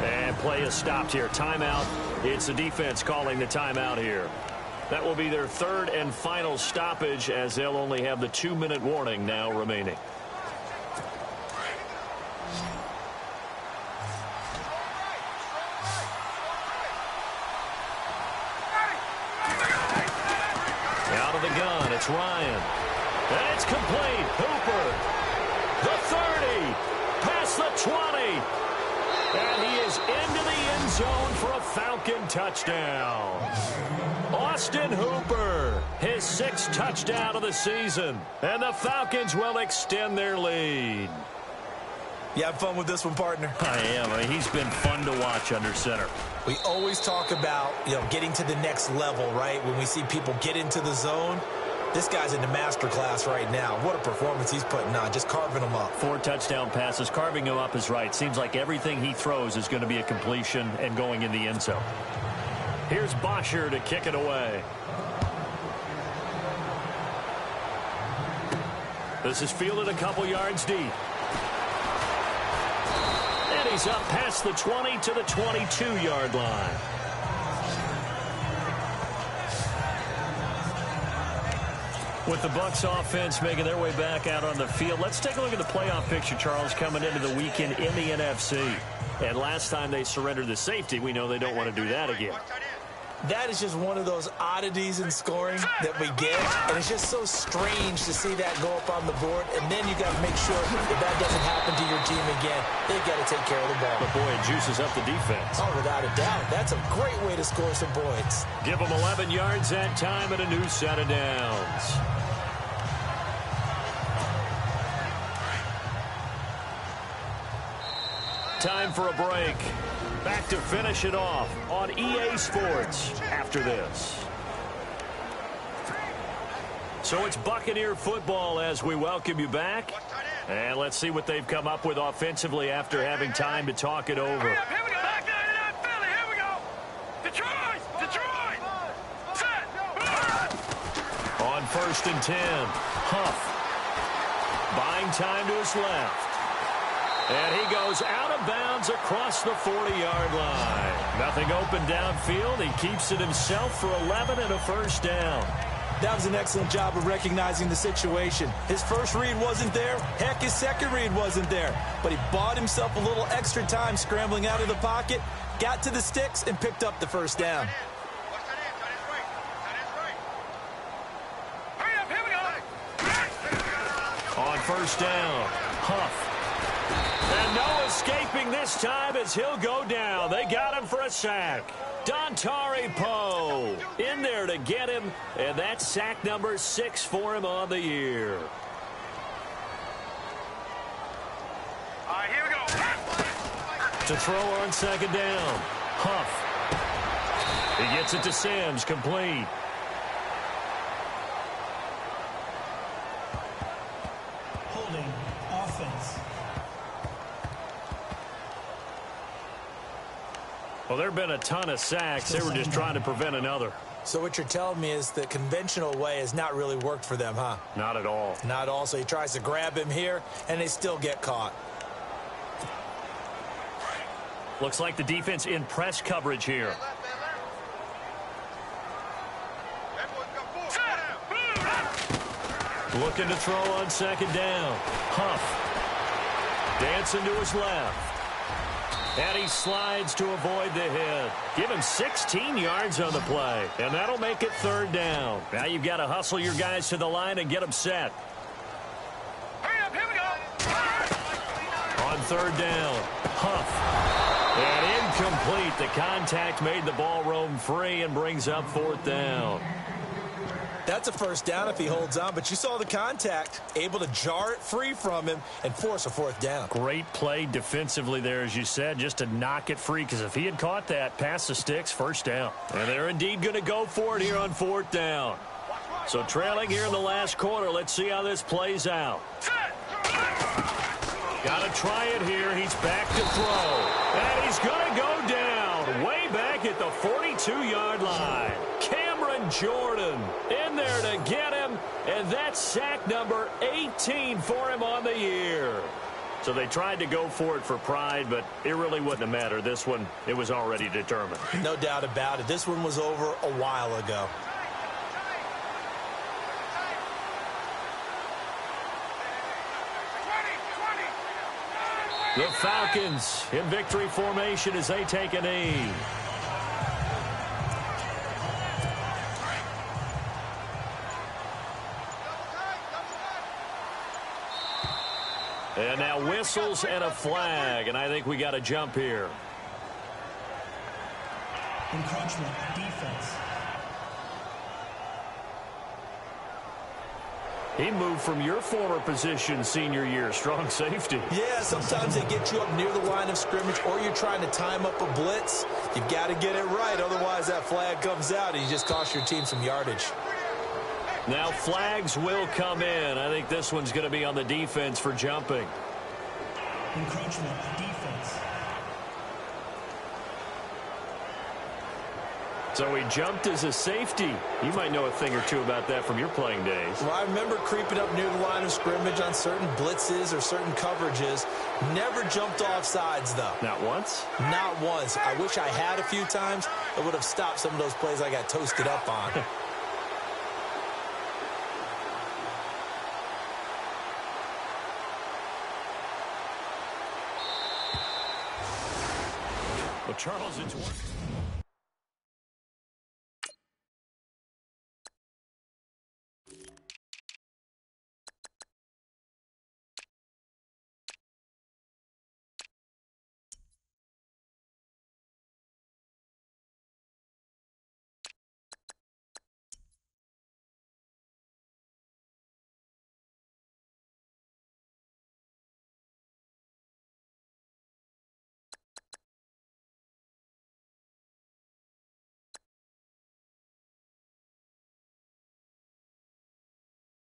And play is stopped here. Timeout. It's the defense calling the timeout here. That will be their third and final stoppage, as they'll only have the 2-minute warning now remaining. Out of the gun, it's Ryan. And it's complete. Hooper. The 30. Past the 20. And he is into the end zone for a Falcon touchdown. Austin Hooper, his 6th touchdown of the season. And the Falcons will extend their lead. You have fun with this one, partner? I am. I mean, he's been fun to watch under center. We always talk about, getting to the next level, right? When we see people get into the zone. This guy's in the master class right now. What a performance he's putting on, just carving them up. 4 touchdown passes. Carving him up is right. Seems like everything he throws is going to be a completion and going in the end zone. Here's Bosher to kick it away. This is fielded a couple yards deep. And he's up past the 20 to the 22-yard line. With the Bucs offense making their way back out on the field, let's take a look at the playoff picture, Charles, coming into the weekend in the NFC. And last time they surrendered the safety, we know they don't want to do that again. That is just one of those oddities in scoring that we get, and it's just so strange to see that go up on the board, and then you got to make sure that that doesn't happen to your team again. They've got to take care of the ball. But boy, it juices up the defense. Oh, without a doubt. That's a great way to score some points. Give them 11 yards that time and a new set of downs. Time for a break. Back to finish it off on EA Sports after this. So it's Buccaneer football as we welcome you back. And let's see what they've come up with offensively after having time to talk it over. Here we go. Back there in Philly. Here we go. Detroit. Detroit. Set. On 1st and 10, Huff. Buying time to his left. And he goes out of bounds across the 40-yard line. Nothing open downfield. He keeps it himself for 11 and a first down. That was an excellent job of recognizing the situation. His first read wasn't there. Heck, his second read wasn't there. But he bought himself a little extra time scrambling out of the pocket, got to the sticks, and picked up the first down. Hurry up. Here we go. On first down, Huff. And no escaping this time as he'll go down. They got him for a sack. Dontari Poe in there to get him, and that's sack number 6 for him on the year. All right, here we go. To throw on 2nd down, Huff. He gets it to Sims, complete. Holding offense. Well, there have been a ton of sacks. They were just trying to prevent another. So what you're telling me is the conventional way has not really worked for them, huh? Not at all. Not at all. So he tries to grab him here, and they still get caught. Looks like the defense in press coverage here. Looking to throw on 2nd down. Huff. Dancing to his left. And he slides to avoid the hit. Give him 16 yards on the play. And that'll make it 3rd down. Now you've got to hustle your guys to the line and get them set. Hurry up. Here we go. On 3rd down, Huff. And incomplete. The contact made the ball roam free and brings up 4th down. That's a first down if he holds on, but you saw the contact, able to jar it free from him and force a 4th down. Great play defensively there, as you said, just to knock it free, because if he had caught that, past the sticks, 1st down. And they're indeed going to go for it here on 4th down. So trailing here in the last quarter. Let's see how this plays out. Got to try it here. He's back to throw. And he's going to go down way back at the 42-yard line. Cameron Jordan in there to get him. And that's sack number 18 for him on the year. So they tried to go for it for pride, but it really wouldn't have mattered. This one, it was already determined. No doubt about it. This one was over a while ago. The Falcons in victory formation as they take a knee. And now whistles and a flag, and I think we got a jump here. Encroachment, defense. He moved from your former position senior year, strong safety. Yeah, sometimes they get you up near the line of scrimmage, or you're trying to time up a blitz. You got to get it right, otherwise that flag comes out and you just cost your team some yardage. Now flags will come in. I think this one's going to be on the defense for jumping. Encroachment, defense. So he jumped as a safety. You might know a thing or two about that from your playing days. Well, I remember creeping up near the line of scrimmage on certain blitzes or certain coverages. Never jumped off sides, though. Not once? Not once. I wish I had a few times. It would have stopped some of those plays I got toasted up on. Well, Charles, it's one.